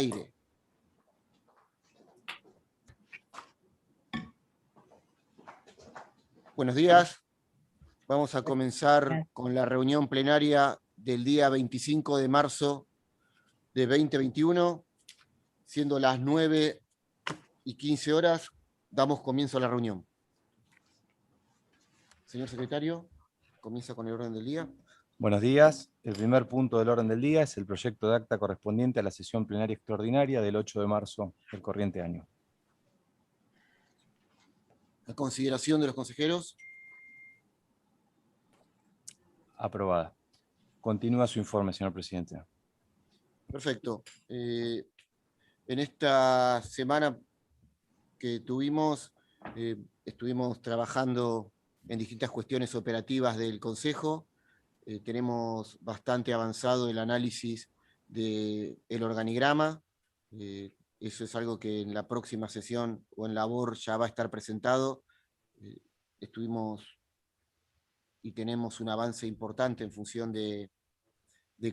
Aire. Buenos días. Vamos a comenzar con la reunión plenaria del día 25 de marzo de 2021, siendo las 9:15, damos comienzo a la reunión. Señor secretario, comienza con el orden del día. Buenos días. El primer punto del orden del día es el proyecto de acta correspondiente a la sesión plenaria extraordinaria del 8 de marzo del corriente año. La consideración de los consejeros. Aprobada. Continúa su informe, señor presidente. Perfecto. En esta semana que tuvimos, estuvimos trabajando en distintas cuestiones operativas del Consejo. Tenemos bastante avanzado el análisis del organigrama. Eso es algo que en la próxima sesión o en labor ya va a estar presentado. Estuvimos y tenemos un avance importante en función de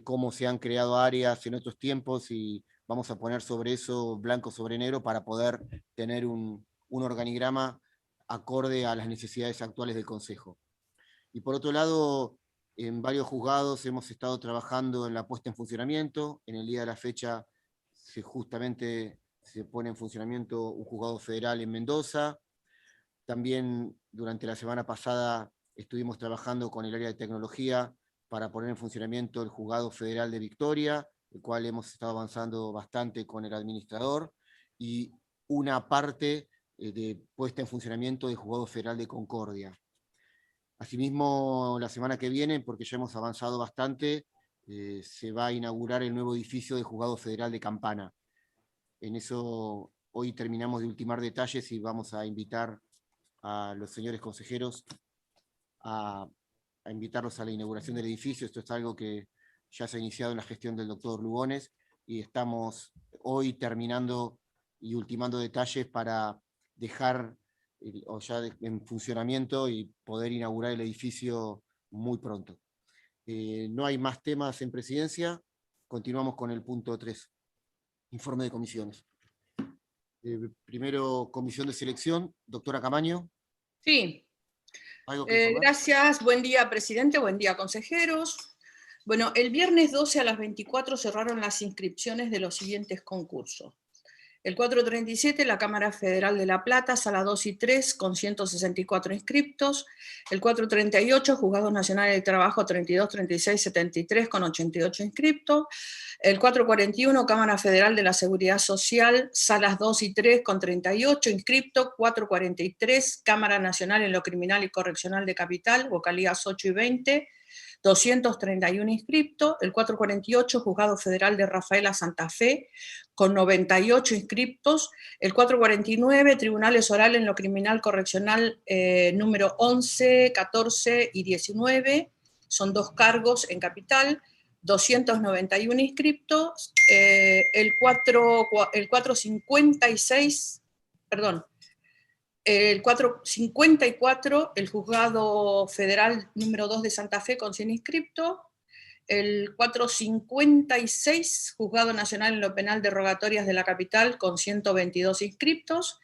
cómo se han creado áreas en otros tiempos, y vamos a poner sobre eso blanco sobre negro para poder tener un organigrama acorde a las necesidades actuales del Consejo. Y por otro lado, en varios juzgados hemos estado trabajando en la puesta en funcionamiento. En el día de la fecha justamente se pone en funcionamiento un juzgado federal en Mendoza. También durante la semana pasada estuvimos trabajando con el área de tecnología para poner en funcionamiento el juzgado federal de Victoria, el cual hemos estado avanzando bastante con el administrador, y una parte de puesta en funcionamiento del juzgado federal de Concordia. Asimismo, la semana que viene, porque ya hemos avanzado bastante, se va a inaugurar el nuevo edificio del Juzgado Federal de Campana. En eso hoy terminamos de ultimar detalles y vamos a invitar a los señores consejeros a invitarlos a la inauguración del edificio. Esto es algo que ya se ha iniciado en la gestión del doctor Lugones, y estamos hoy terminando y ultimando detalles para dejar o ya en funcionamiento y poder inaugurar el edificio muy pronto. No hay más temas en presidencia. Continuamos con el punto 3, informe de comisiones. Primero, comisión de selección, doctora Camaño. Sí, ¿Algo que informar? Gracias, buen día presidente, buen día consejeros. Bueno, el viernes 12 a las 24 cerraron las inscripciones de los siguientes concursos. El 437, la Cámara Federal de La Plata, sala 2 y 3, con 164 inscriptos. El 438, Juzgados Nacionales de Trabajo 32, 36, 73, con 88 inscriptos. El 441, Cámara Federal de la Seguridad Social, salas 2 y 3, con 38 inscriptos. 443, Cámara Nacional en lo Criminal y Correccional de Capital, vocalías 8 y 20, 231 inscriptos. El 448, Juzgado Federal de Rafaela Santa Fe, con 98 inscriptos. El 449, Tribunales Orales en lo Criminal Correccional número 11, 14 y 19, son 2 cargos en Capital, 291 inscriptos. El 456, perdón, el 454, el Juzgado Federal número 2 de Santa Fe, con 100 inscriptos. El 456, Juzgado Nacional en lo Penal de Rogatorias de la Capital, con 122 inscriptos.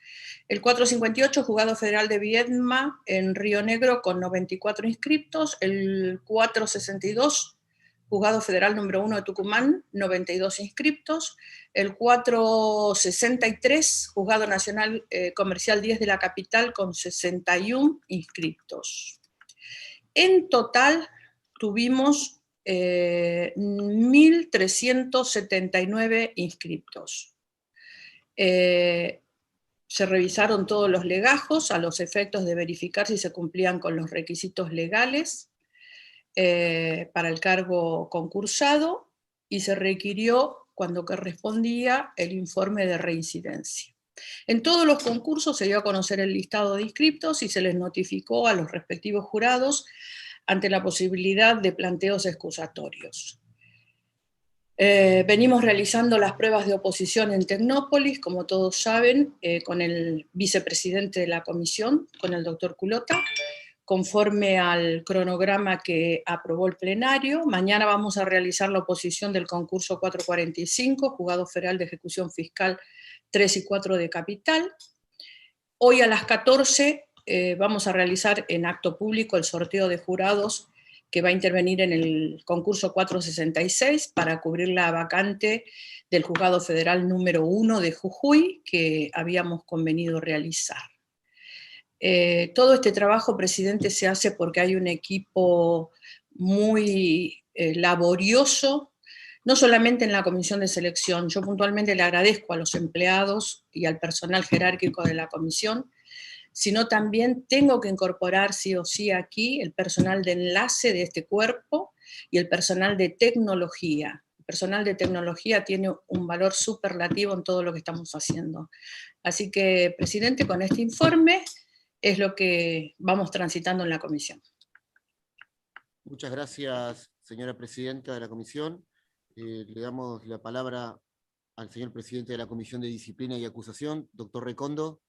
El 458, Juzgado Federal de Viedma en Río Negro, con 94 inscriptos. El 462, Juzgado Federal número 1 de Tucumán, 92 inscriptos. El 463, Juzgado Nacional Comercial 10 de la Capital, con 61 inscriptos. En total tuvimos 1.379 inscriptos. Se revisaron todos los legajos a los efectos de verificar si se cumplían con los requisitos legales para el cargo concursado, y se requirió, cuando correspondía, el informe de reincidencia. En todos los concursos se dio a conocer el listado de inscriptos y se les notificó a los respectivos jurados ante la posibilidad de planteos excusatorios. Venimos realizando las pruebas de oposición en Tecnópolis, como todos saben, con el vicepresidente de la comisión, con el doctor Culota, conforme al cronograma que aprobó el plenario. Mañana vamos a realizar la oposición del concurso 445, Juzgado Federal de Ejecución Fiscal 3 y 4 de Capital. Hoy a las 14 vamos a realizar en acto público el sorteo de jurados que va a intervenir en el concurso 466 para cubrir la vacante del Juzgado Federal número 1 de Jujuy que habíamos convenido realizar. Todo este trabajo, presidente, se hace porque hay un equipo muy laborioso, no solamente en la comisión de selección. Yo puntualmente le agradezco a los empleados y al personal jerárquico de la comisión, sino también tengo que incorporar sí o sí aquí el personal de enlace de este cuerpo y el personal de tecnología. El personal de tecnología tiene un valor superlativo en todo lo que estamos haciendo. Así que, presidente, con este informe es lo que vamos transitando en la comisión. Muchas gracias, señora presidenta de la comisión. Le damos la palabra al señor presidente de la Comisión de Disciplina y Acusación, doctor Recondo.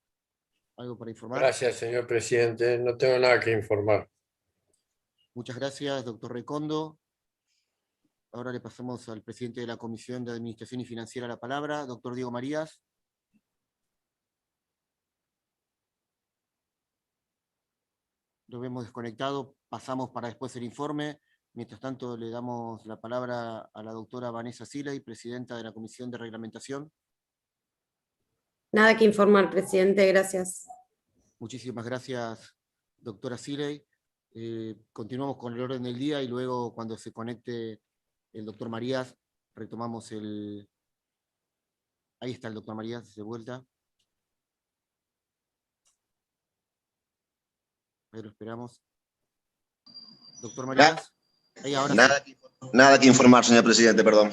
¿Algo para informar? Gracias, señor presidente. No tengo nada que informar. Muchas gracias, doctor Recondo. Ahora le pasamos al presidente de la Comisión de Administración y Financiera la palabra, doctor Diego Marías. Lo vemos desconectado, pasamos para después el informe. Mientras tanto, le damos la palabra a la doctora Vanessa Siley, presidenta de la Comisión de Reglamentación. Nada que informar, presidente, gracias. Muchísimas gracias, doctora Siley. Continuamos con el orden del día y luego, cuando se conecte el doctor Marías, retomamos el... Ahí está el doctor Marías, de vuelta. Ahí lo esperamos. Doctor Marías. Ahí ahora Nada que informar, señor presidente, perdón.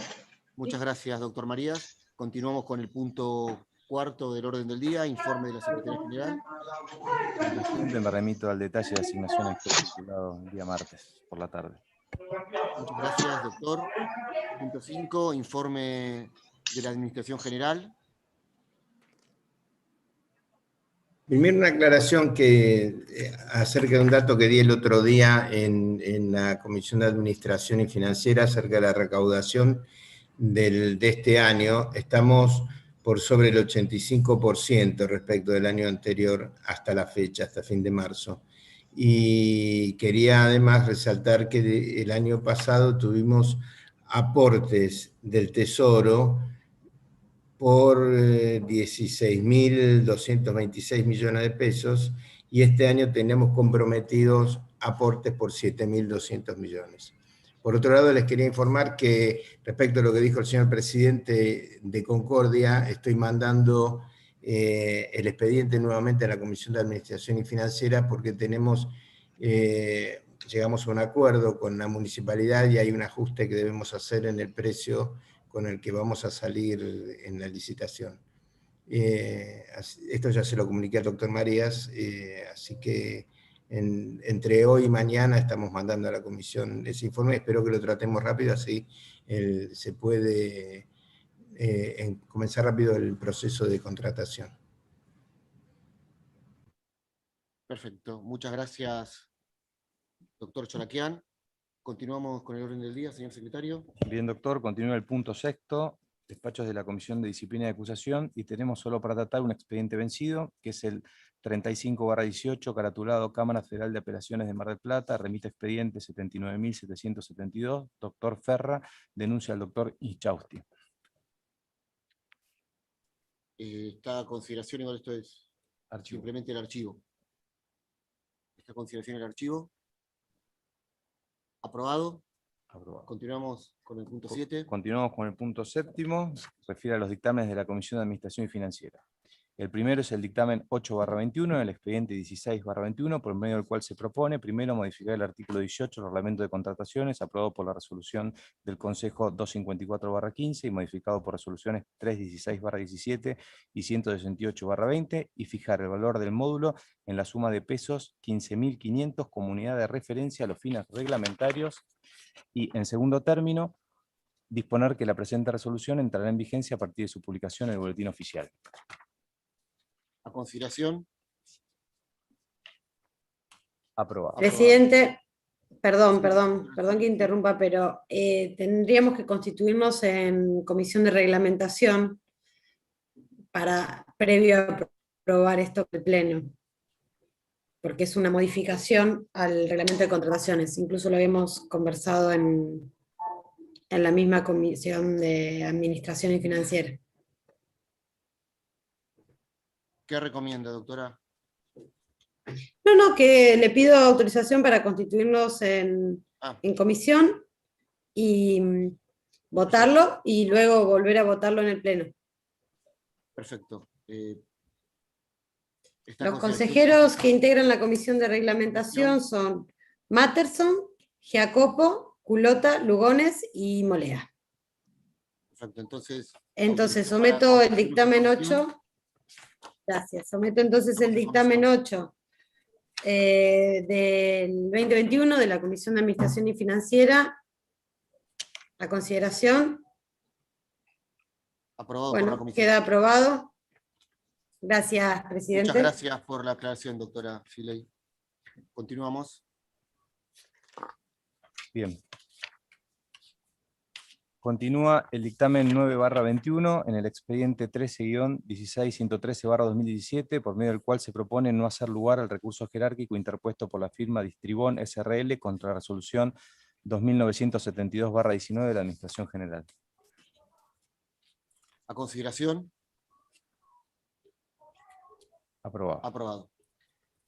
Muchas gracias, doctor Marías. Continuamos con el punto 4 del orden del día, informe de la Secretaría General. Presidente, me remito al detalle de asignación que fue titulado el día martes por la tarde. Muchas gracias, doctor. Punto 5, informe de la Administración General. Primero una aclaración acerca de un dato que di el otro día en la Comisión de Administración y Financiera acerca de la recaudación de este año. Estamos por sobre el 85% respecto del año anterior hasta la fecha, hasta fin de marzo. Y quería además resaltar que el año pasado tuvimos aportes del Tesoro por 16.226 millones de pesos y este año tenemos comprometidos aportes por 7.200 millones. Por otro lado, les quería informar que respecto a lo que dijo el señor presidente de Concordia, estoy mandando el expediente nuevamente a la Comisión de Administración y Financiera porque llegamos a un acuerdo con la municipalidad y hay un ajuste que debemos hacer en el precio con el que vamos a salir en la licitación. Esto ya se lo comuniqué al doctor Marías, así que entre hoy y mañana estamos mandando a la comisión ese informe. Espero que lo tratemos rápido, así se puede comenzar rápido el proceso de contratación. Perfecto. Muchas gracias, doctor Cholaquian. Continuamos con el orden del día, señor secretario. Bien, doctor, continúa el punto 6º, despachos de la Comisión de Disciplina y Acusación, y tenemos solo para tratar un expediente vencido, que es el 35/18, caratulado Cámara Federal de Apelaciones de Mar del Plata, remite expediente 79.772, doctor Ferra, denuncia al doctor Ichausti. Está a consideración, igual esto es Archivo. simplemente el archivo. Está a consideración el archivo. Aprobado. Aprobado. Continuamos con el punto 7. Continuamos con el punto 7º, refiere a los dictámenes de la Comisión de Administración y Financiera. El primero es el dictamen 8/21, el expediente 16/21, por medio del cual se propone, primero, modificar el artículo 18 del Reglamento de Contrataciones, aprobado por la resolución del Consejo 254/15 y modificado por resoluciones 316/17 y 168/20, y fijar el valor del módulo en la suma de pesos 15.500 como unidad de referencia a los fines reglamentarios, y, en segundo término, disponer que la presente resolución entrará en vigencia a partir de su publicación en el Boletín Oficial. A consideración. Aprobado. Presidente, perdón que interrumpa, pero tendríamos que constituirnos en comisión de reglamentación previo a aprobar esto en el Pleno, porque es una modificación al reglamento de contrataciones. Incluso lo habíamos conversado en la misma comisión de Administración y Financiera. ¿Qué recomienda, doctora? No, que le pido autorización para constituirnos en Ah, comisión y votarlo y luego volver a votarlo en el Pleno. perfecto. Los consejeros que integran la comisión de reglamentación son Matterson, Giacopo, Culota, Lugones y Molea. Perfecto, Entonces someto el dictamen 8. Gracias. Someto entonces el dictamen 8 del 2021 de la Comisión de Administración y Financiera a consideración. Aprobado por la Bueno, comisión. queda aprobado. Gracias, presidente. Muchas gracias por la aclaración, doctora Filey. Continuamos. Bien. Continúa el dictamen 9/21 en el expediente 13-16-113/2017, por medio del cual se propone no hacer lugar al recurso jerárquico interpuesto por la firma Distribón SRL contra la resolución 2972/19 de la Administración General. A consideración. Aprobado. Aprobado.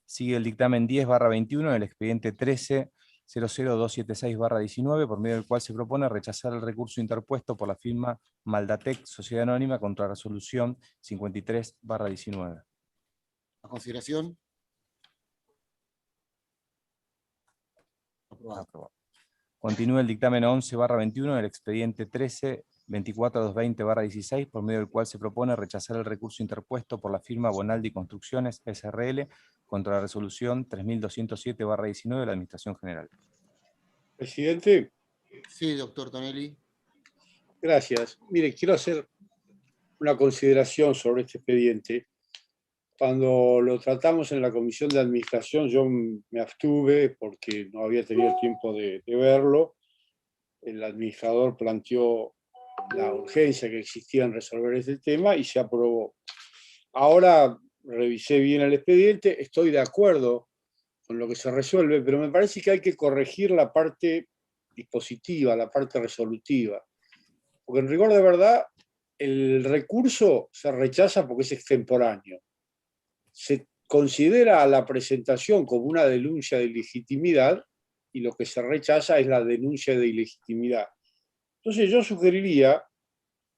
Sigue el dictamen 10/21 en el expediente 13-00276/19, por medio del cual se propone rechazar el recurso interpuesto por la firma Maldatec Sociedad Anónima contra la resolución 53/19. A consideración. Aprobado. Aprobado. Continúa el dictamen 11/21 en el expediente 13-24220/16, por medio del cual se propone rechazar el recurso interpuesto por la firma Bonaldi Construcciones SRL contra la resolución 3207/19 de la Administración General. Presidente, Sí, doctor Tonelli. gracias. Mire, quiero hacer una consideración sobre este expediente. Cuando lo tratamos en la Comisión de Administración, yo me abstuve porque no había tenido tiempo de verlo. El administrador planteó la urgencia que existía en resolver este tema y se aprobó. Ahora revisé bien el expediente, estoy de acuerdo con lo que se resuelve, pero me parece que hay que corregir la parte dispositiva, la parte resolutiva. Porque en rigor de verdad, el recurso se rechaza porque es extemporáneo. Se considera a la presentación como una denuncia de ilegitimidad y lo que se rechaza es la denuncia de ilegitimidad. Entonces yo sugeriría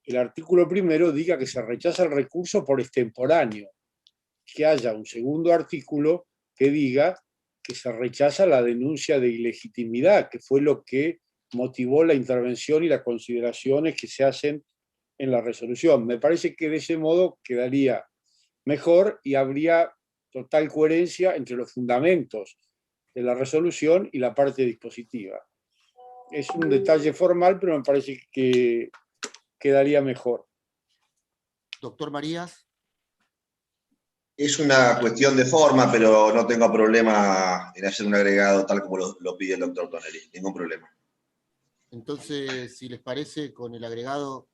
que el artículo primero diga que se rechaza el recurso por extemporáneo, que haya un segundo artículo que diga que se rechaza la denuncia de ilegitimidad, que fue lo que motivó la intervención y las consideraciones que se hacen en la resolución. Me parece que de ese modo quedaría mejor y habría total coherencia entre los fundamentos de la resolución y la parte dispositiva. Es un detalle formal, pero me parece que quedaría mejor. Doctor Marías. Es una cuestión de forma, pero no tengo problema en hacer un agregado tal como lo pide el doctor Tonelli. Ningún problema. Entonces, si les parece, con el agregado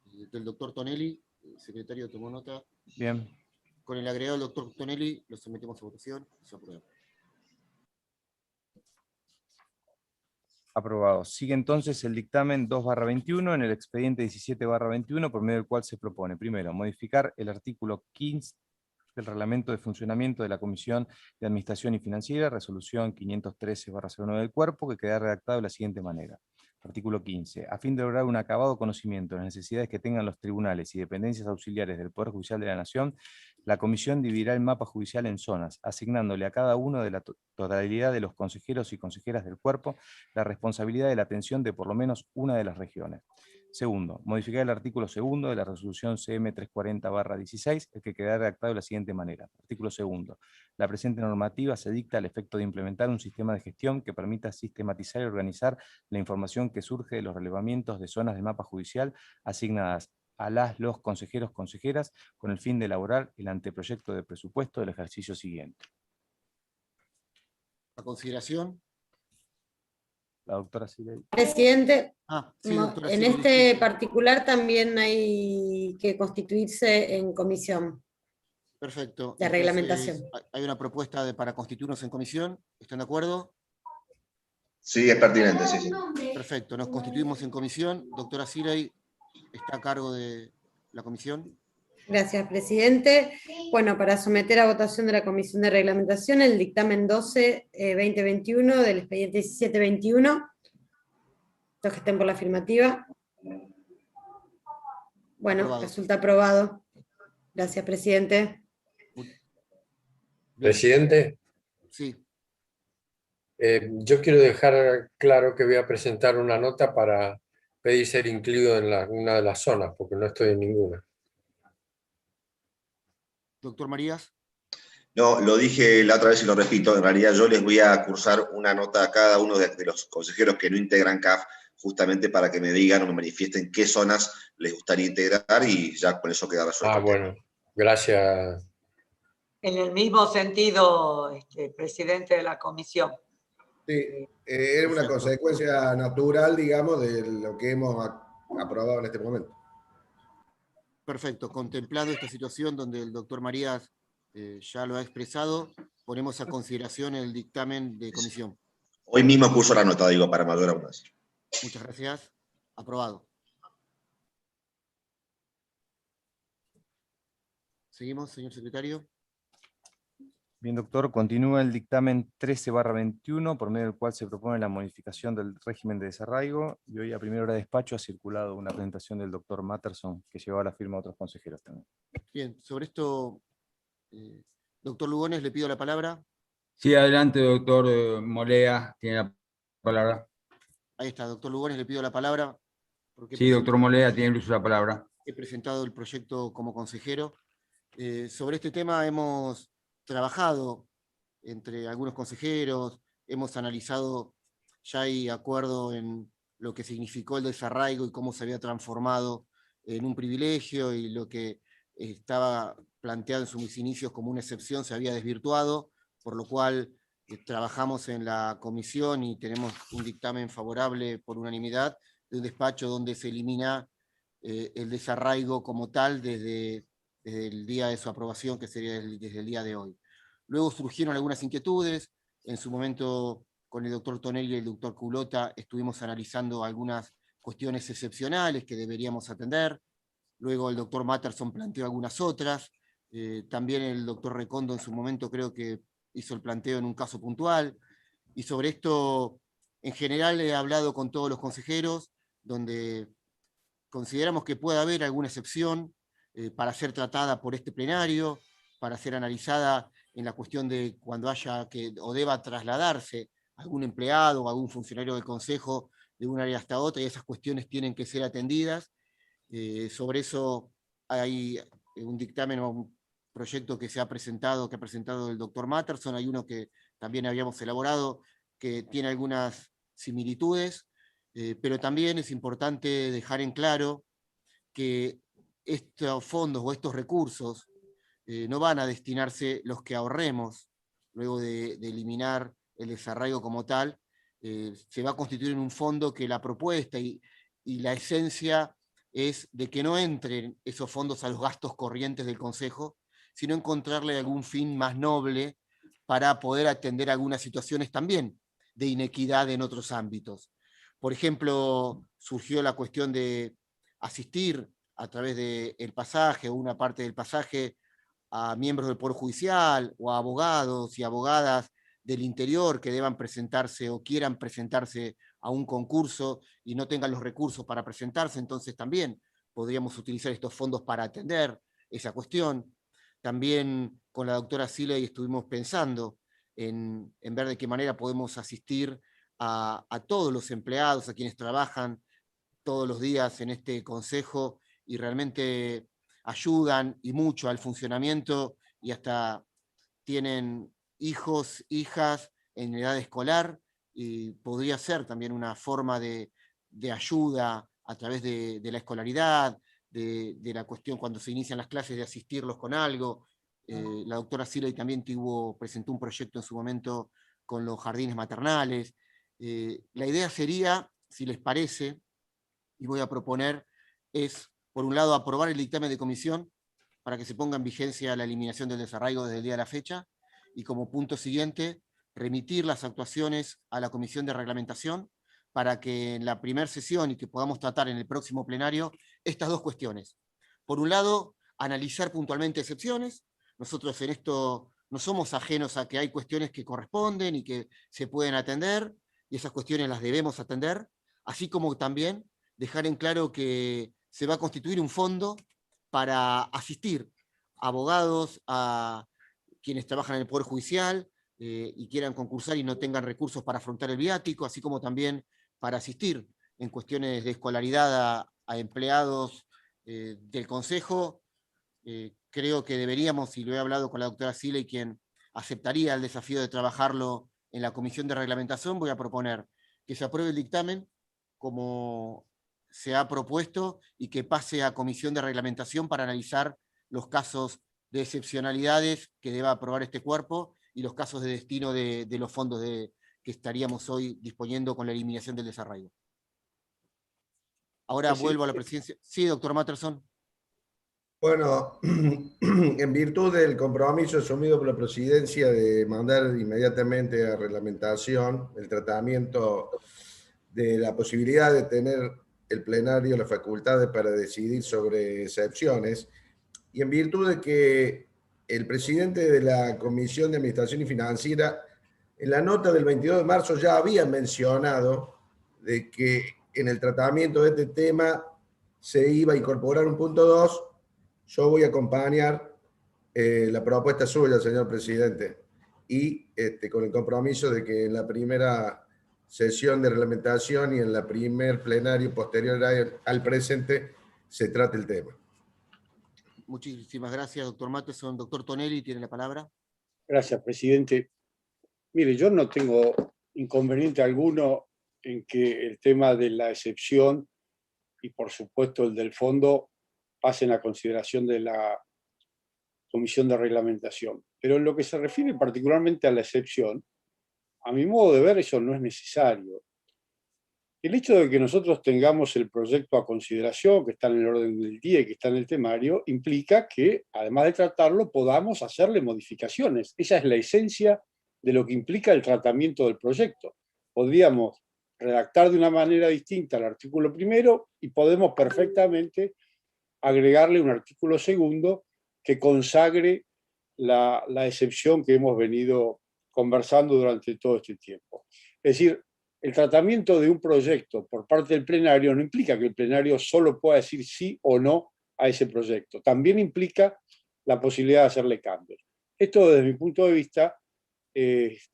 del doctor Tonelli, el secretario tomó nota. Bien. Con el agregado del doctor Tonelli, lo sometemos a votación y se aprueba. Aprobado. Sigue entonces el dictamen 2/21 en el expediente 17/21, por medio del cual se propone, primero, modificar el artículo 15 del Reglamento de Funcionamiento de la Comisión de Administración y Financiera, resolución 513/09 del Cuerpo, que queda redactado de la siguiente manera. Artículo 15. A fin de lograr un acabado conocimiento de las necesidades que tengan los tribunales y dependencias auxiliares del Poder Judicial de la Nación, la Comisión dividirá el mapa judicial en zonas, asignándole a cada uno de la totalidad de los consejeros y consejeras del cuerpo la responsabilidad de la atención de por lo menos una de las regiones. Segundo, modificar el artículo segundo de la resolución CM 340/16, el que quedará redactado de la siguiente manera. Artículo segundo. La presente normativa se dicta al efecto de implementar un sistema de gestión que permita sistematizar y organizar la información que surge de los relevamientos de zonas del mapa judicial asignadas a los consejeros/consejeras con el fin de elaborar el anteproyecto de presupuesto del ejercicio siguiente. A consideración. La doctora Siley. Presidente, Sí, doctora en Siley, este sí. particular también hay que constituirse en comisión Perfecto. de Entonces, reglamentación. hay una propuesta para constituirnos en comisión. ¿Están de acuerdo? Sí, es pertinente, sí, sí. Perfecto, nos constituimos en comisión. Doctora Siley está a cargo de la comisión. Gracias, presidente. Bueno, para someter a votación de la Comisión de Reglamentación el dictamen 12-2021 del expediente 1721. Los que estén por la afirmativa. Bueno, Aprobado. resulta aprobado. Gracias, presidente. Bien. Presidente, Sí, yo quiero dejar claro que voy a presentar una nota para pedir ser incluido en una de las zonas, porque no estoy en ninguna. doctor Marías. No, lo dije la otra vez y lo repito, en realidad yo les voy a cursar una nota a cada uno de los consejeros que no integran CAF, justamente para que me digan o me manifiesten qué zonas les gustaría integrar y ya con eso queda resuelto. Bueno, gracias. En el mismo sentido, presidente de la comisión. Sí, era una Perfecto. consecuencia natural, digamos, de lo que hemos aprobado en este momento. Perfecto, contemplado esta situación donde el doctor Marías ya lo ha expresado, ponemos a consideración el dictamen de comisión. Hoy mismo curso la nota, digo, para mayor aún más. Muchas gracias. Aprobado. Seguimos, señor secretario. Bien, doctor, continúa el dictamen 13/21, por medio del cual se propone la modificación del régimen de desarraigo, y hoy a primera hora de despacho ha circulado una presentación del doctor Matterson, que llevaba la firma de otros consejeros también. Bien, sobre esto, doctor Lugones, le pido la palabra. Sí, adelante, doctor Molea, tiene la palabra. Ahí está, doctor Lugones, le pido la palabra. Porque Sí, doctor Molea, tiene el uso de la palabra. He presentado el proyecto como consejero. Sobre este tema hemos trabajado entre algunos consejeros, hemos analizado, ya hay acuerdo en lo que significó el desarraigo y cómo se había transformado en un privilegio, y lo que estaba planteado en sus inicios como una excepción se había desvirtuado, por lo cual trabajamos en la comisión y tenemos un dictamen favorable por unanimidad de un despacho donde se elimina el desarraigo como tal desde el día de su aprobación, que sería desde el día de hoy. Luego surgieron algunas inquietudes. En su momento, con el doctor Tonelli y el doctor Culota, estuvimos analizando algunas cuestiones excepcionales que deberíamos atender. Luego el doctor Matterson planteó algunas otras. También el doctor Recondo en su momento creo que hizo el planteo en un caso puntual. Y sobre esto, en general, he hablado con todos los consejeros, donde consideramos que puede haber alguna excepción para ser tratada por este plenario, para ser analizada en la cuestión de cuando haya que o deba trasladarse algún empleado o algún funcionario del Consejo de un área hasta otra, y esas cuestiones tienen que ser atendidas. Sobre eso hay un dictamen o un proyecto que ha presentado el doctor Matterson, hay uno que también habíamos elaborado que tiene algunas similitudes, pero también es importante dejar en claro que estos fondos o estos recursos no van a destinarse los que ahorremos luego de eliminar el desarraigo como tal. Se va a constituir en un fondo que la propuesta y la esencia es de que no entren esos fondos a los gastos corrientes del Consejo, sino encontrarle algún fin más noble para poder atender algunas situaciones también de inequidad en otros ámbitos. Por ejemplo, surgió la cuestión de asistir a través del pasaje o una parte del pasaje a miembros del Poder Judicial o a abogados y abogadas del interior que deban presentarse o quieran presentarse a un concurso y no tengan los recursos para presentarse. Entonces también podríamos utilizar estos fondos para atender esa cuestión. También con la doctora Siley estuvimos pensando en ver de qué manera podemos asistir a todos los empleados, a quienes trabajan todos los días en este consejo y realmente ayudan y mucho al funcionamiento, y hasta tienen hijos, hijas en edad escolar, y podría ser también una forma de ayuda a través de la escolaridad, de la cuestión cuando se inician las clases, de asistirlos con algo. La doctora Siley también presentó un proyecto en su momento con los jardines maternales. La idea sería, si les parece, y voy a proponer, es, por un lado, aprobar el dictamen de comisión para que se ponga en vigencia la eliminación del desarraigo desde el día de la fecha, y como punto siguiente, remitir las actuaciones a la Comisión de Reglamentación para que en la primera sesión y que podamos tratar en el próximo plenario estas dos cuestiones. Por un lado, analizar puntualmente excepciones. Nosotros en esto no somos ajenos a que hay cuestiones que corresponden y que se pueden atender, y esas cuestiones las debemos atender, así como también dejar en claro que se va a constituir un fondo para asistir a abogados, a quienes trabajan en el Poder Judicial y quieran concursar y no tengan recursos para afrontar el viático, así como también para asistir en cuestiones de escolaridad a empleados del Consejo. Creo que deberíamos, y lo he hablado con la doctora Siley, quien aceptaría el desafío de trabajarlo en la Comisión de Reglamentación, voy a proponer que se apruebe el dictamen como se ha propuesto y que pase a Comisión de Reglamentación para analizar los casos de excepcionalidades que deba aprobar este cuerpo y los casos de destino de los fondos que estaríamos hoy disponiendo con la eliminación del desarraigo. Ahora vuelvo a la presidencia. Sí, doctor Matterson. Bueno, en virtud del compromiso asumido por la presidencia de mandar inmediatamente a reglamentación el tratamiento de la posibilidad de tener el plenario las facultades para decidir sobre excepciones, y en virtud de que el presidente de la Comisión de Administración y Financiera en la nota del 22 de marzo ya había mencionado de que en el tratamiento de este tema se iba a incorporar un punto 2, yo voy a acompañar la propuesta suya, señor presidente, y con el compromiso de que en la primera sesión de reglamentación y en la primer plenario posterior al presente se trate el tema. Muchísimas gracias, doctor Matterson. Doctor Tonelli, tiene la palabra. Gracias, presidente. Mire, yo no tengo inconveniente alguno en que el tema de la excepción y, por supuesto, el del fondo pasen a consideración de la Comisión de Reglamentación. Pero en lo que se refiere particularmente a la excepción, a mi modo de ver, eso no es necesario. El hecho de que nosotros tengamos el proyecto a consideración, que está en el orden del día y que está en el temario, implica que, además de tratarlo, podamos hacerle modificaciones. Esa es la esencia de lo que implica el tratamiento del proyecto. Podríamos redactar de una manera distinta el artículo primero y podemos perfectamente agregarle un artículo segundo que consagre la excepción que hemos venido conversando durante todo este tiempo. Es decir, el tratamiento de un proyecto por parte del plenario no implica que el plenario solo pueda decir sí o no a ese proyecto. También implica la posibilidad de hacerle cambios. Esto, desde mi punto de vista,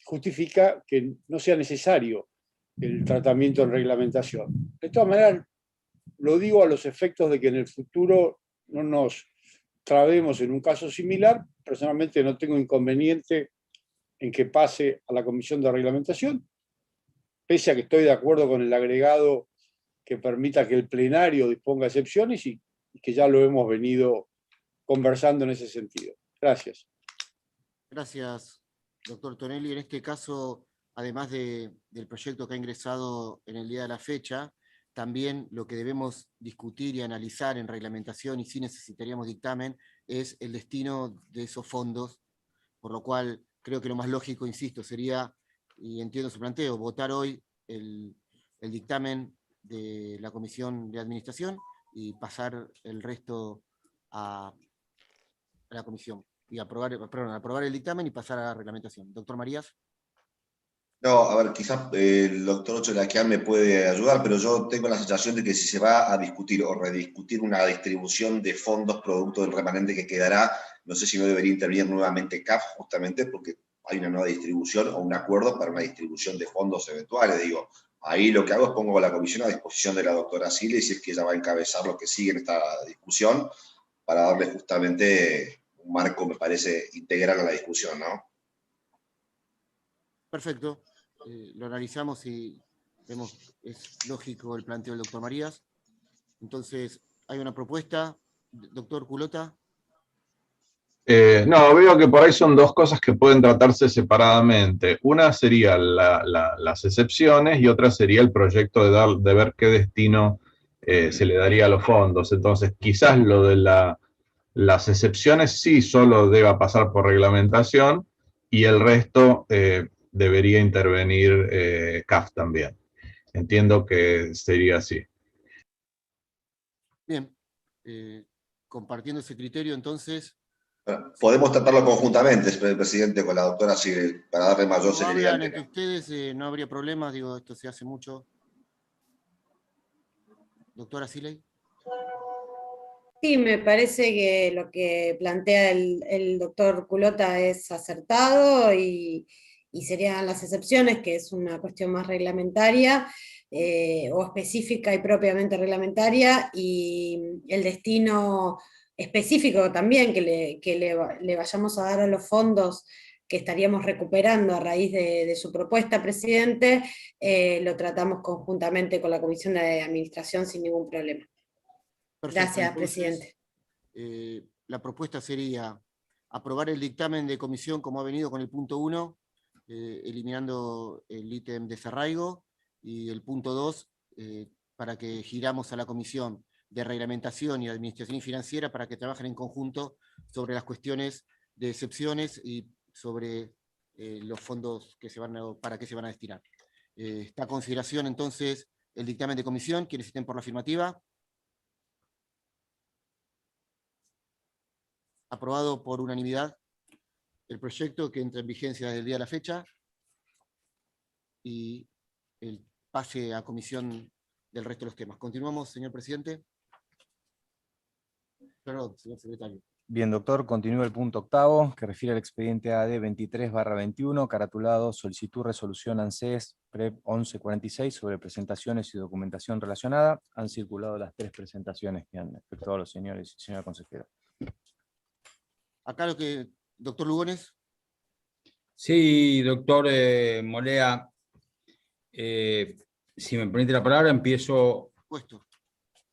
justifica que no sea necesario el tratamiento en reglamentación. De todas maneras, lo digo a los efectos de que en el futuro no nos trabemos en un caso similar. Personalmente no tengo inconveniente en que pase a la Comisión de Reglamentación, pese a que estoy de acuerdo con el agregado que permita que el plenario disponga excepciones y que ya lo hemos venido conversando en ese sentido. Gracias. Gracias, doctor Tonelli. En este caso, además del proyecto que ha ingresado en el día de la fecha, también lo que debemos discutir y analizar en reglamentación, y sí necesitaríamos dictamen, es el destino de esos fondos, por lo cual creo que lo más lógico, insisto, sería, y entiendo su planteo, votar hoy el dictamen de la Comisión de Administración y pasar el resto a la Comisión, y aprobar el dictamen y pasar a la reglamentación. Doctor Marías. No, a ver, quizás el doctor Ocholaquian me puede ayudar, pero yo tengo la sensación de que si se va a discutir o rediscutir una distribución de fondos producto del remanente que quedará, no sé si no debería intervenir nuevamente CAF, justamente porque hay una nueva distribución o un acuerdo para una distribución de fondos eventuales. Digo, ahí lo que hago es pongo a la comisión a disposición de la doctora Siley, si es que ella va a encabezar lo que sigue en esta discusión, para darle justamente un marco, me parece, integral a la discusión, ¿no? Perfecto. Lo analizamos y vemos, es lógico el planteo del doctor Marías. Entonces, hay una propuesta. Doctor Culota. No, veo que por ahí son dos cosas que pueden tratarse separadamente. Una sería las excepciones y otra sería el proyecto de ver qué destino se le daría a los fondos. Entonces, quizás lo de las excepciones sí solo deba pasar por reglamentación y el resto debería intervenir CAF también. Entiendo que sería así. Bien, compartiendo ese criterio, entonces... Podemos tratarlo conjuntamente, presidente, con la doctora Sigel, para darle mayor Si no celeridad. hablan entre ustedes, no habría problemas, digo, esto se hace mucho. Doctora Siley. Sí, me parece que lo que plantea el doctor Culota es acertado y serían las excepciones, que es una cuestión más reglamentaria o específica y propiamente reglamentaria, y el destino específico también le vayamos a dar a los fondos que estaríamos recuperando a raíz de su propuesta, presidente, lo tratamos conjuntamente con la Comisión de Administración sin ningún problema. Perfecto, Gracias, entonces, presidente. La propuesta sería aprobar el dictamen de comisión como ha venido con el punto 1, eliminando el ítem de desarraigo, y el punto 2, para que giramos a la comisión de reglamentación y administración financiera para que trabajen en conjunto sobre las cuestiones de excepciones y sobre los fondos que para qué se van a destinar. Está a consideración entonces el dictamen de comisión. ¿Quiénes estén por la afirmativa? Aprobado por unanimidad el proyecto, que entra en vigencia desde el día de la fecha, y el pase a comisión del resto de los temas. Continuamos, señor presidente. Perdón, señor secretario. Bien, doctor, continúa el punto 8º, que refiere al expediente AD 23/21, caratulado Solicitud Resolución ANSES PREP 1146 sobre presentaciones y documentación relacionada. Han circulado las 3 presentaciones que han efectuado los señores y señora consejera. Acá lo que... Doctor Lugones. Sí, doctor Molea, si me permite la palabra, empiezo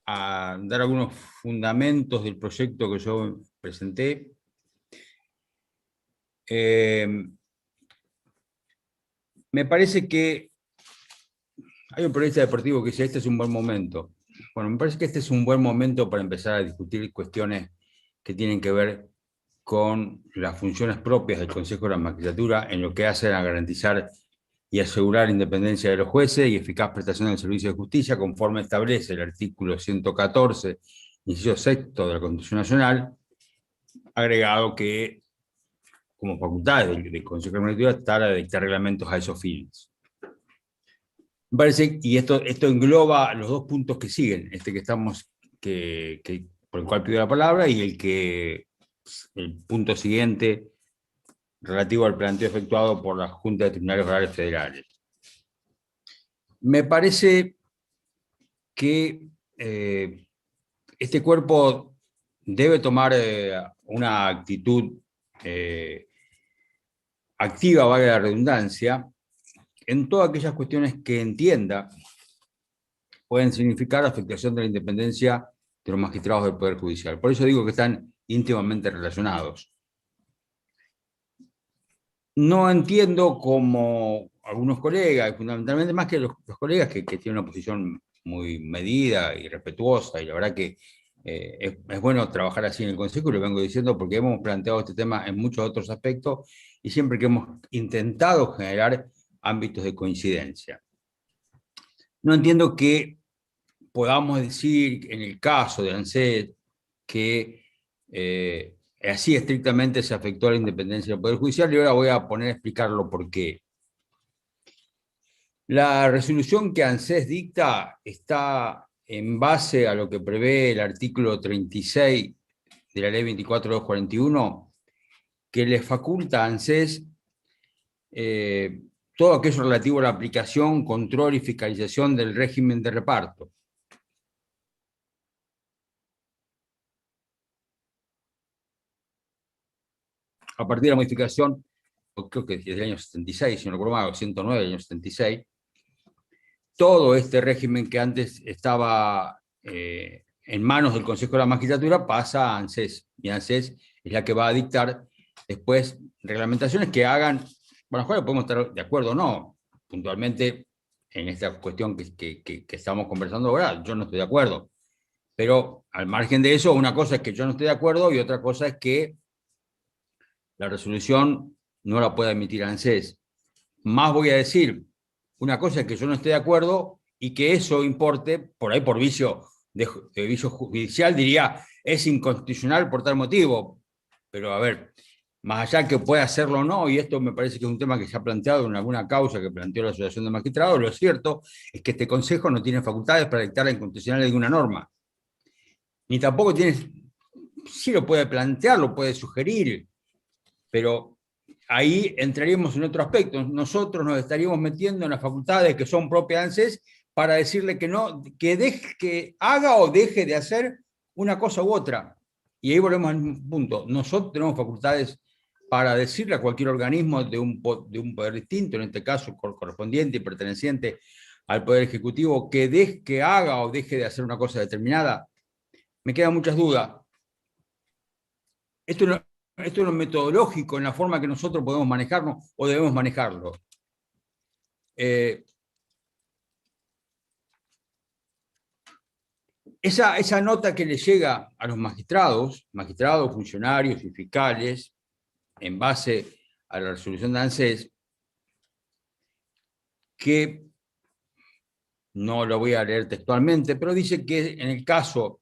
a dar algunos fundamentos del proyecto que yo presenté. Me parece que hay un periodista deportivo que dice: este es un buen momento. Bueno, me parece que este es un buen momento para empezar a discutir cuestiones que tienen que ver con las funciones propias del Consejo de la Magistratura en lo que hacen a garantizar y asegurar la independencia de los jueces y eficaz prestación del servicio de justicia, conforme establece el artículo 114, inciso sexto de la Constitución Nacional, agregado que, como facultad del Consejo de la Magistratura, está la de dictar reglamentos a esos fines. Me parece, y esto engloba los 2 puntos que siguen, por el cual pido la palabra, y el punto siguiente, relativo al planteo efectuado por la Junta de Tribunales Orales Federales. Me parece que este cuerpo debe tomar una actitud activa, valga la redundancia, en todas aquellas cuestiones que entienda pueden significar la afectación de la independencia de los magistrados del Poder Judicial. Por eso digo que están íntimamente relacionados. No entiendo como algunos colegas, y fundamentalmente más que los colegas que tienen una posición muy medida y respetuosa, y la verdad que es bueno trabajar así en el Consejo, y lo vengo diciendo porque hemos planteado este tema en muchos otros aspectos, y siempre que hemos intentado generar ámbitos de coincidencia. No entiendo que podamos decir, en el caso de ANSES, que así estrictamente se afectó a la independencia del Poder Judicial, y ahora voy a poner a explicarlo por qué. La resolución que ANSES dicta está en base a lo que prevé el artículo 36 de la ley 24.241, que le faculta a ANSES todo aquello relativo a la aplicación, control y fiscalización del régimen de reparto. A partir de la modificación, creo que desde el año 76, si no recuerdo mal, 109 del año 76, todo este régimen que antes estaba en manos del Consejo de la Magistratura pasa a ANSES, y ANSES es la que va a dictar después reglamentaciones que hagan, con las cuales podemos estar de acuerdo o no. Puntualmente, en esta cuestión que estamos conversando ahora, yo no estoy de acuerdo. Pero al margen de eso, una cosa es que yo no estoy de acuerdo y otra cosa es que la resolución no la pueda emitir ANSES. Más voy a decir, una cosa es que yo no esté de acuerdo y que eso importe, por ahí por vicio de vicio judicial, diría, es inconstitucional por tal motivo. Pero a ver, más allá que pueda hacerlo o no, y esto me parece que es un tema que se ha planteado en alguna causa que planteó la Asociación de Magistrados, lo cierto es que este Consejo no tiene facultades para dictar la inconstitucionalidad de ninguna norma. Ni tampoco tiene, sí lo puede plantear, lo puede sugerir, pero ahí entraríamos en otro aspecto. Nosotros nos estaríamos metiendo en las facultades que son propias de ANSES para decirle que no, que haga o deje de hacer una cosa u otra. Y ahí volvemos al mismo punto. Nosotros tenemos facultades para decirle a cualquier organismo de un poder distinto, en este caso correspondiente y perteneciente al Poder Ejecutivo, que haga o deje de hacer una cosa determinada. Me quedan muchas dudas. Esto no es metodológico en la forma que nosotros podemos manejarnos o debemos manejarlo. Esa nota que le llega a los magistrados, funcionarios y fiscales, en base a la resolución de ANSES, que no lo voy a leer textualmente, pero dice que en el caso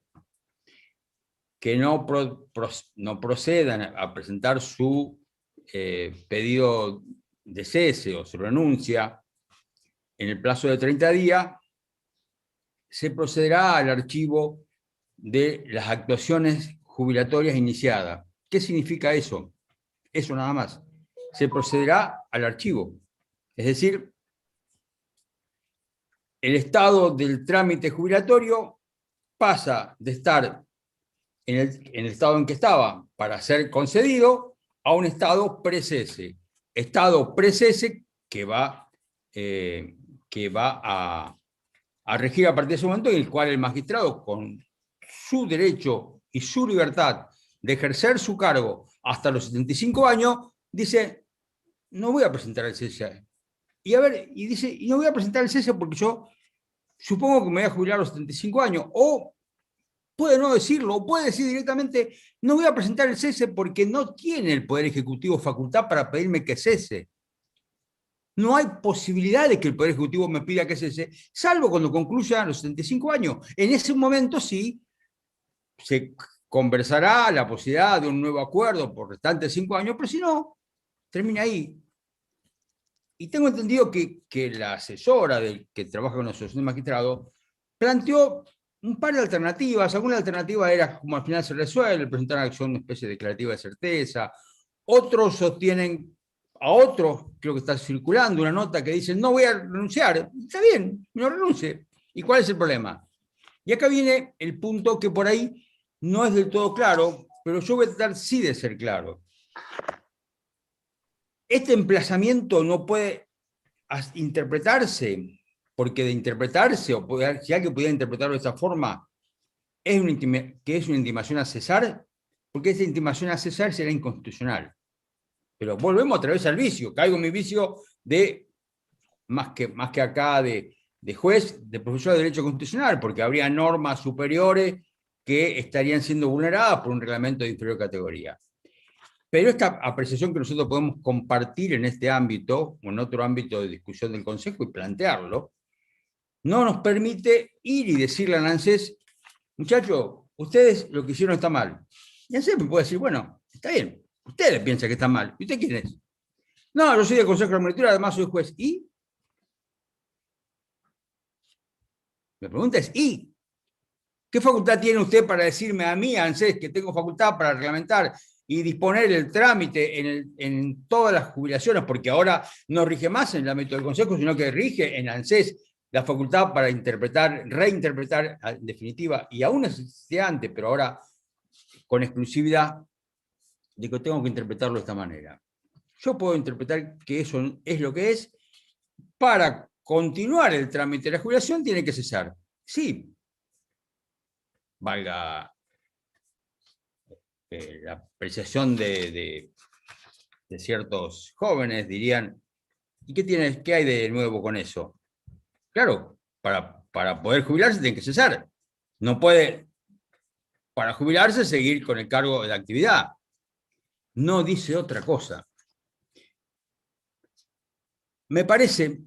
que no procedan a presentar su pedido de cese o su renuncia en el plazo de 30 días, se procederá al archivo de las actuaciones jubilatorias iniciadas. ¿Qué significa eso? Eso nada más. Se procederá al archivo. Es decir, el estado del trámite jubilatorio pasa de estar en el estado en que estaba para ser concedido a un estado precese. Estado precese que va a regir a partir de ese momento en el cual el magistrado, con su derecho y su libertad de ejercer su cargo hasta los 75 años, dice, no voy a presentar el cese. Y dice, y no voy a presentar el cese porque yo supongo que me voy a jubilar a los 75 años. O puede no decirlo, o puede decir directamente, no voy a presentar el cese porque no tiene el Poder Ejecutivo facultad para pedirme que cese. No hay posibilidad de que el Poder Ejecutivo me pida que cese, salvo cuando concluya los 75 años. En ese momento sí se conversará la posibilidad de un nuevo acuerdo por restantes 5 años, pero si no, termina ahí. Y tengo entendido que la asesora que trabaja con la Asociación de Magistrados planteó un par de alternativas. Alguna alternativa era como al final se resuelve, presentar una acción, una especie de declarativa de certeza. Otros sostienen, a otros creo que está circulando una nota que dice no voy a renunciar. Está bien, no renuncie. ¿Y cuál es el problema? Y acá viene el punto que por ahí no es del todo claro, pero yo voy a tratar sí de ser claro. Este emplazamiento no puede interpretarse, porque de interpretarse, o si alguien pudiera interpretarlo de esta forma, es una intimación a cesar, porque esa intimación a cesar será inconstitucional. Pero volvemos otra vez al vicio, caigo en mi vicio de, más que acá de juez, de profesor de Derecho Constitucional, porque habría normas superiores que estarían siendo vulneradas por un reglamento de inferior categoría. Pero esta apreciación que nosotros podemos compartir en este ámbito, o en otro ámbito de discusión del Consejo, y plantearlo, no nos permite ir y decirle a ANSES, muchachos, ustedes lo que hicieron está mal. Y ANSES me puede decir, bueno, está bien, ustedes piensan que está mal. ¿Y usted quién es? No, yo soy del Consejo de la Magistratura, además soy juez. ¿Y? La pregunta es, ¿y? ¿Qué facultad tiene usted para decirme a mí, ANSES, que tengo facultad para reglamentar y disponer el trámite en todas las jubilaciones, porque ahora no rige más en el ámbito del Consejo, sino que rige en ANSES la facultad para interpretar, reinterpretar en definitiva, y aún existía antes, pero ahora con exclusividad de que tengo que interpretarlo de esta manera? Yo puedo interpretar que eso es lo que es. Para continuar el trámite de la jubilación tiene que cesar. Sí. valga la apreciación de ciertos jóvenes, dirían, ¿y qué hay de nuevo con eso? Claro, para poder jubilarse tiene que cesar. No puede, para jubilarse, seguir con el cargo de la actividad. No dice otra cosa. Me parece,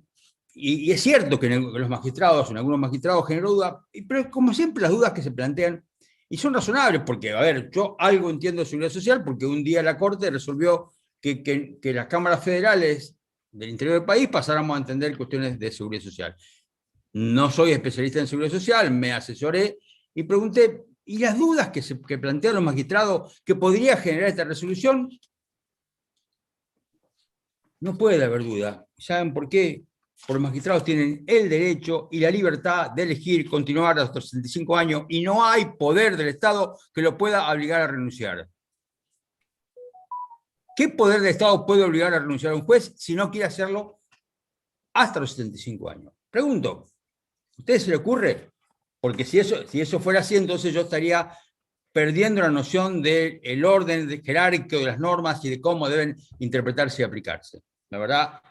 y es cierto que en los magistrados, en algunos magistrados generó duda, pero como siempre las dudas que se plantean, y son razonables, porque, a ver, yo algo entiendo de seguridad social, porque un día la Corte resolvió que las cámaras federales del interior del país pasáramos a entender cuestiones de seguridad social. No soy especialista en seguridad social, me asesoré y pregunté, ¿y las dudas que plantean los magistrados que podría generar esta resolución? No puede haber duda. ¿Saben por qué? Porque los magistrados tienen el derecho y la libertad de elegir continuar hasta los 65 años y no hay poder del Estado que lo pueda obligar a renunciar. ¿Qué poder del Estado puede obligar a renunciar a un juez si no quiere hacerlo hasta los 75 años? Pregunto, ¿a ustedes se le ocurre? Porque si eso fuera así, entonces yo estaría perdiendo la noción del orden jerárquico de las normas y de cómo deben interpretarse y aplicarse. La verdad,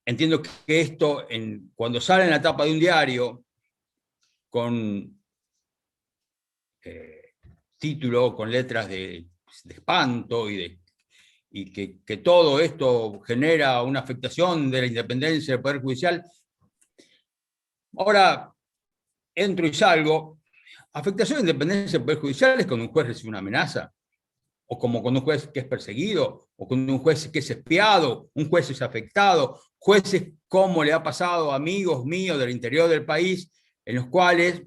entiendo que esto, cuando sale en la tapa de un diario, con título, con letras de espanto y que todo esto genera una afectación de la independencia del Poder Judicial, ahora entro y salgo. Afectación de independencia del Poder Judicial es cuando un juez recibe una amenaza, o como cuando un juez que es perseguido, o cuando un juez que es espiado, un juez es afectado, jueces como le ha pasado a amigos míos del interior del país, en los cuales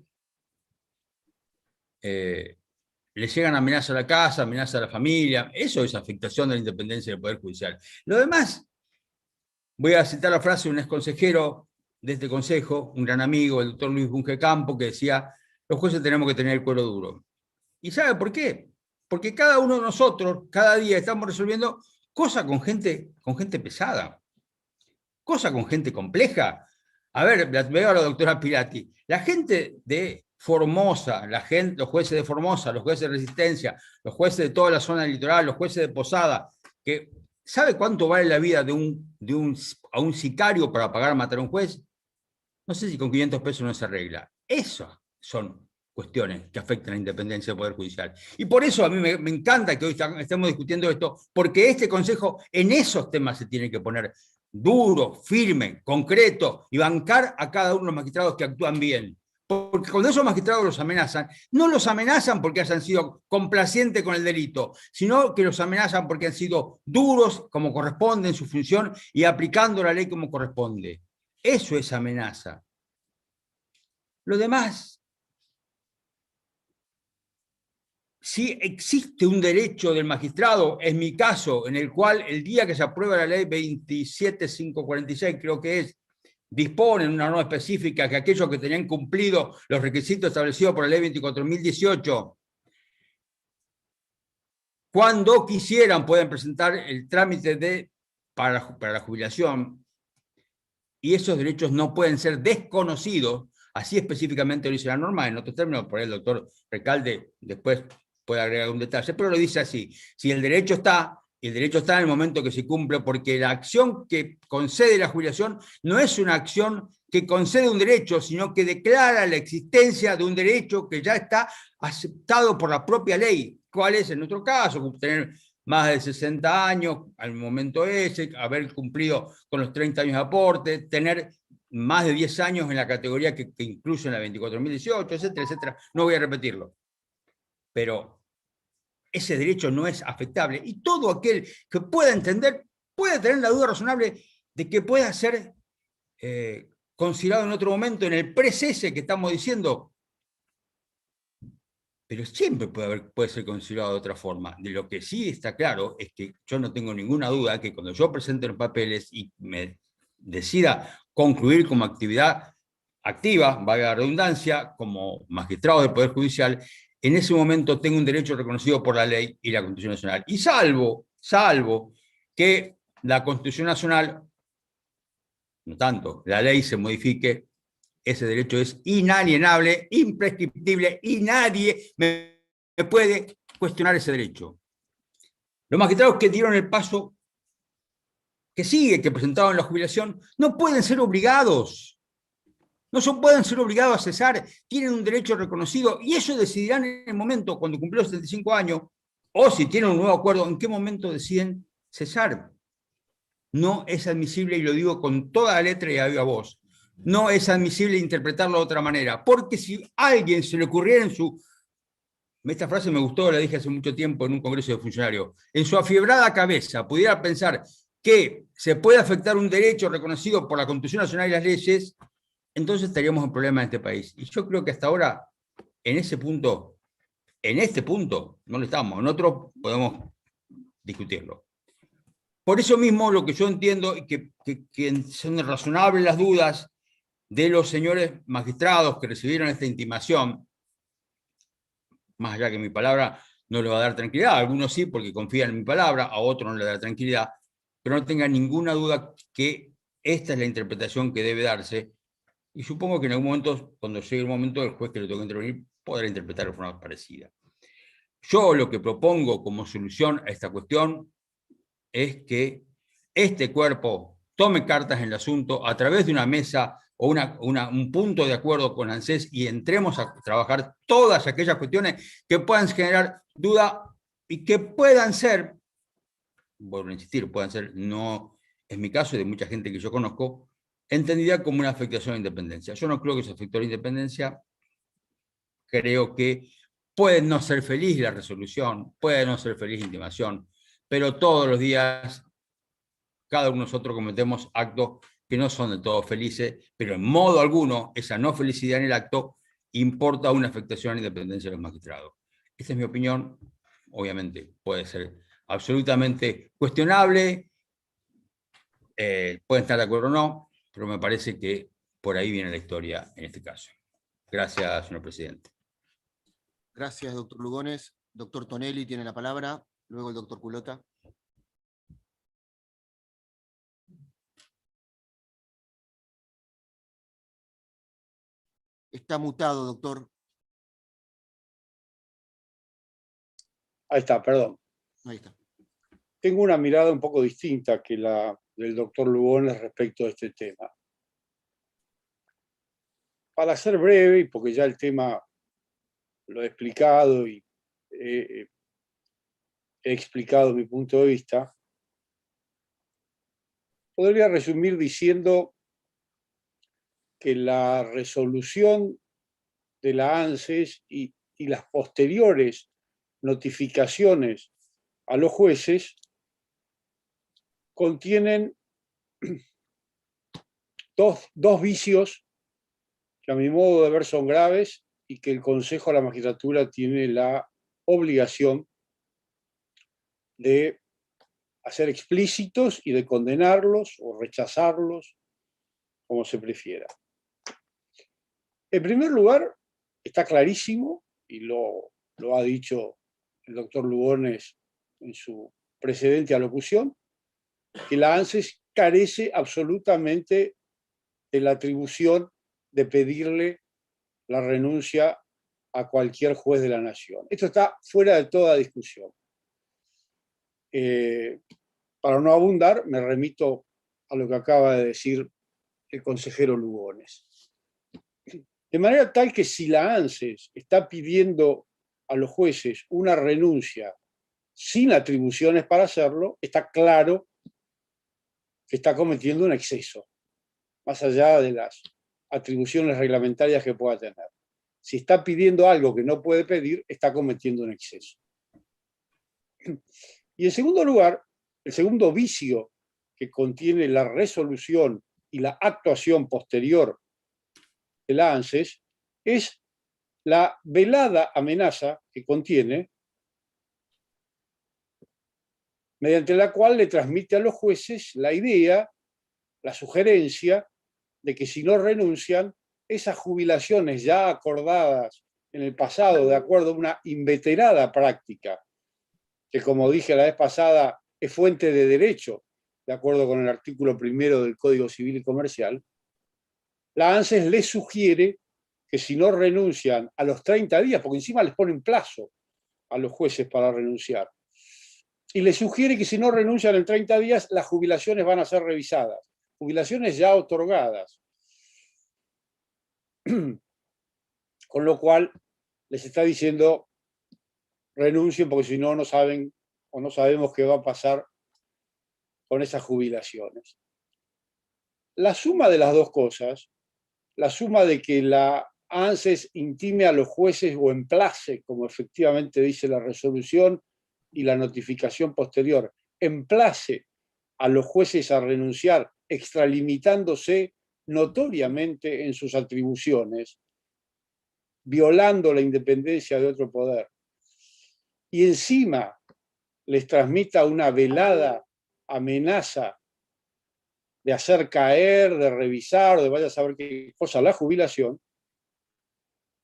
le llegan amenazas a la casa, amenazas a la familia. Eso es afectación de la independencia del Poder Judicial. Lo demás, voy a citar la frase de un exconsejero de este consejo, un gran amigo, el doctor Luis Bunge Campo, que decía: los jueces tenemos que tener el cuero duro. ¿Y sabe por qué? Porque cada uno de nosotros, cada día, estamos resolviendo cosas con gente pesada, cosas con gente compleja. A ver, veo a la doctora Pilati. La gente de Formosa, los jueces de Formosa, los jueces de Resistencia, los jueces de toda la zona litoral, los jueces de Posada, que ¿sabe cuánto vale la vida a un sicario para pagar a matar a un juez? No sé si con 500 pesos no se arregla. Eso son cuestiones que afectan a la independencia del Poder Judicial. Y por eso a mí me encanta que hoy estemos discutiendo esto, porque este Consejo en esos temas se tiene que poner duro, firme, concreto, y bancar a cada uno de los magistrados que actúan bien. Porque cuando esos magistrados los amenazan, no los amenazan porque hayan sido complacientes con el delito, sino que los amenazan porque han sido duros como corresponde en su función y aplicando la ley como corresponde. Eso es amenaza. Lo demás, si existe un derecho del magistrado, es mi caso, en el cual el día que se aprueba la ley 27546, creo que es, dispone en una norma específica que aquellos que tenían cumplido los requisitos establecidos por la ley 24.018, cuando quisieran pueden presentar el trámite para la jubilación, y esos derechos no pueden ser desconocidos. Así específicamente lo dice la norma, en otros términos, por ahí el doctor Recalde después puede agregar un detalle, pero lo dice así: si el derecho está, y el derecho está en el momento que se cumple, porque la acción que concede la jubilación no es una acción que concede un derecho, sino que declara la existencia de un derecho que ya está aceptado por la propia ley. ¿Cuál es en nuestro caso? Tener más de 60 años al momento ese, haber cumplido con los 30 años de aporte, tener más de 10 años en la categoría que incluye en la 24.018, etcétera, etcétera. No voy a repetirlo. Pero ese derecho no es afectable. Y todo aquel que pueda entender, puede tener la duda razonable de que pueda ser considerado en otro momento, en el precese que estamos diciendo. Pero siempre puede ser considerado de otra forma. De lo que sí está claro es que yo no tengo ninguna duda que cuando yo presente los papeles y me decida concluir como actividad activa, valga la redundancia, como magistrado del Poder Judicial, en ese momento tengo un derecho reconocido por la ley y la Constitución Nacional. Y salvo que la Constitución Nacional, no tanto, la ley se modifique ese derecho es inalienable, imprescriptible, y nadie me puede cuestionar ese derecho. Los magistrados que dieron el paso que sigue, que presentaron la jubilación, no pueden ser obligados. Pueden ser obligados a cesar, tienen un derecho reconocido, y ellos decidirán en el momento, cuando cumplió los 75 años, o si tienen un nuevo acuerdo, en qué momento deciden cesar. No es admisible, y lo digo con toda la letra y a viva voz, no es admisible interpretarlo de otra manera, porque si a alguien se le ocurriera esta frase me gustó, la dije hace mucho tiempo en un congreso de funcionarios, en su afiebrada cabeza pudiera pensar que se puede afectar un derecho reconocido por la Constitución Nacional y las leyes, entonces estaríamos en problema en este país. Y yo creo que hasta ahora, en este punto, no lo estamos, en otro podemos discutirlo. Por eso mismo, lo que yo entiendo, y que son razonables las dudas de los señores magistrados que recibieron esta intimación, más allá que mi palabra no le va a dar tranquilidad, a algunos sí porque confían en mi palabra, a otros no le da tranquilidad, pero no tengan ninguna duda que esta es la interpretación que debe darse, y supongo que en algún momento, cuando llegue el momento, el juez que le toque intervenir podrá interpretar de forma parecida. Yo lo que propongo como solución a esta cuestión es que este cuerpo tome cartas en el asunto a través de una mesa o un punto de acuerdo con ANSES, y entremos a trabajar todas aquellas cuestiones que puedan generar duda y que puedan ser, vuelvo a insistir, puedan ser, no es mi caso y de mucha gente que yo conozco, entendida como una afectación a la independencia. Yo no creo que se afecte a la independencia, creo que puede no ser feliz la resolución, puede no ser feliz la intimación, pero todos los días cada uno de nosotros cometemos actos que no son de todo felices, pero en modo alguno esa no felicidad en el acto importa una afectación a la independencia de los magistrados. Esta es mi opinión, obviamente puede ser absolutamente cuestionable, pueden estar de acuerdo o no, pero me parece que por ahí viene la historia en este caso. Gracias, señor presidente. Gracias, doctor Lugones. Doctor Tonelli tiene la palabra, luego el doctor Culota. Está mutado, doctor. Ahí está, perdón. Ahí está. Tengo una mirada un poco distinta que la del doctor Lugones respecto a este tema. Para ser breve, y porque ya el tema lo he explicado y he explicado mi punto de vista, podría resumir diciendo que la resolución de la ANSES y las posteriores notificaciones a los jueces contienen dos vicios que a mi modo de ver son graves y que el Consejo de la Magistratura tiene la obligación de hacer explícitos y de condenarlos o rechazarlos, como se prefiera. En primer lugar, está clarísimo, y lo ha dicho el doctor Lugones en su precedente alocución, que la ANSES carece absolutamente de la atribución de pedirle la renuncia a cualquier juez de la nación. Esto está fuera de toda discusión. Para no abundar, me remito a lo que acaba de decir el consejero Lugones. De manera tal que si la ANSES está pidiendo a los jueces una renuncia sin atribuciones para hacerlo, está claro que está cometiendo un exceso, más allá de las atribuciones reglamentarias que pueda tener. Si está pidiendo algo que no puede pedir, está cometiendo un exceso. Y en segundo lugar, el segundo vicio que contiene la resolución y la actuación posterior de la ANSES es la velada amenaza que contiene, mediante la cual le transmite a los jueces la idea, la sugerencia de que si no renuncian, esas jubilaciones ya acordadas en el pasado de acuerdo a una inveterada práctica, que como dije la vez pasada es fuente de derecho, de acuerdo con el artículo 1 del Código Civil y Comercial, la ANSES les sugiere que si no renuncian a los 30 días, porque encima les ponen plazo a los jueces para renunciar, y les sugiere que si no renuncian en 30 días, las jubilaciones van a ser revisadas, jubilaciones ya otorgadas. Con lo cual les está diciendo renuncien porque si no, no saben o no sabemos qué va a pasar con esas jubilaciones. La suma de las dos cosas, la suma de que la ANSES intime a los jueces o emplace, como efectivamente dice la resolución y la notificación posterior, emplace a los jueces a renunciar, extralimitándose notoriamente en sus atribuciones, violando la independencia de otro poder, y encima les transmita una velada amenaza de hacer caer, de revisar, de vaya a saber qué cosa la jubilación,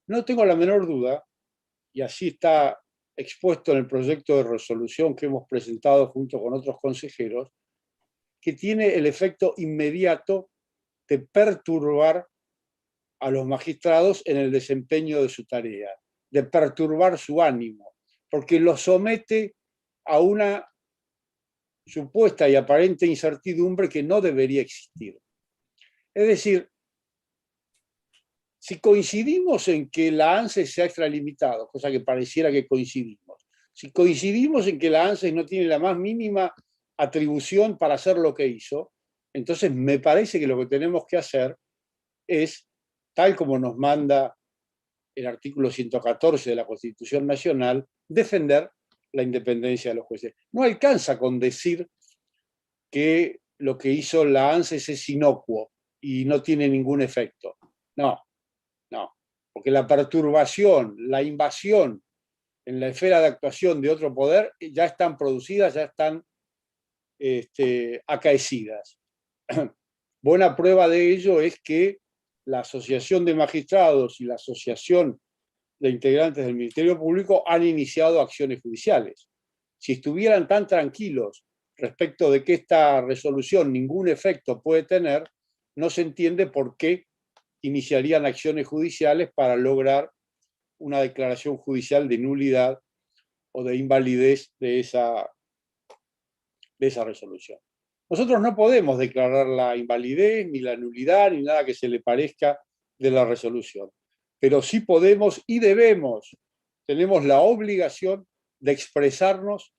no tengo la menor duda, y así está expuesto en el proyecto de resolución que hemos presentado junto con otros consejeros, que tiene el efecto inmediato de perturbar a los magistrados en el desempeño de su tarea, de perturbar su ánimo, porque los somete a una supuesta y aparente incertidumbre que no debería existir. Es decir, si coincidimos en que la ANSES se ha extralimitado, cosa que pareciera que coincidimos, si coincidimos en que la ANSES no tiene la más mínima atribución para hacer lo que hizo, entonces me parece que lo que tenemos que hacer es, tal como nos manda el artículo 114 de la Constitución Nacional, defender la independencia de los jueces. No alcanza con decir que lo que hizo la ANSES es inocuo y no tiene ningún efecto. No, porque la perturbación, la invasión en la esfera de actuación de otro poder ya están producidas, ya están acaecidas. Buena prueba de ello es que la Asociación de Magistrados y la Asociación de Integrantes del Ministerio Público han iniciado acciones judiciales. Si estuvieran tan tranquilos respecto de que esta resolución ningún efecto puede tener, no se entiende por qué iniciarían acciones judiciales para lograr una declaración judicial de nulidad o de invalidez de esa resolución. Nosotros no podemos declarar la invalidez, ni la nulidad, ni nada que se le parezca de la resolución. Pero sí podemos y debemos, tenemos la obligación de expresarnos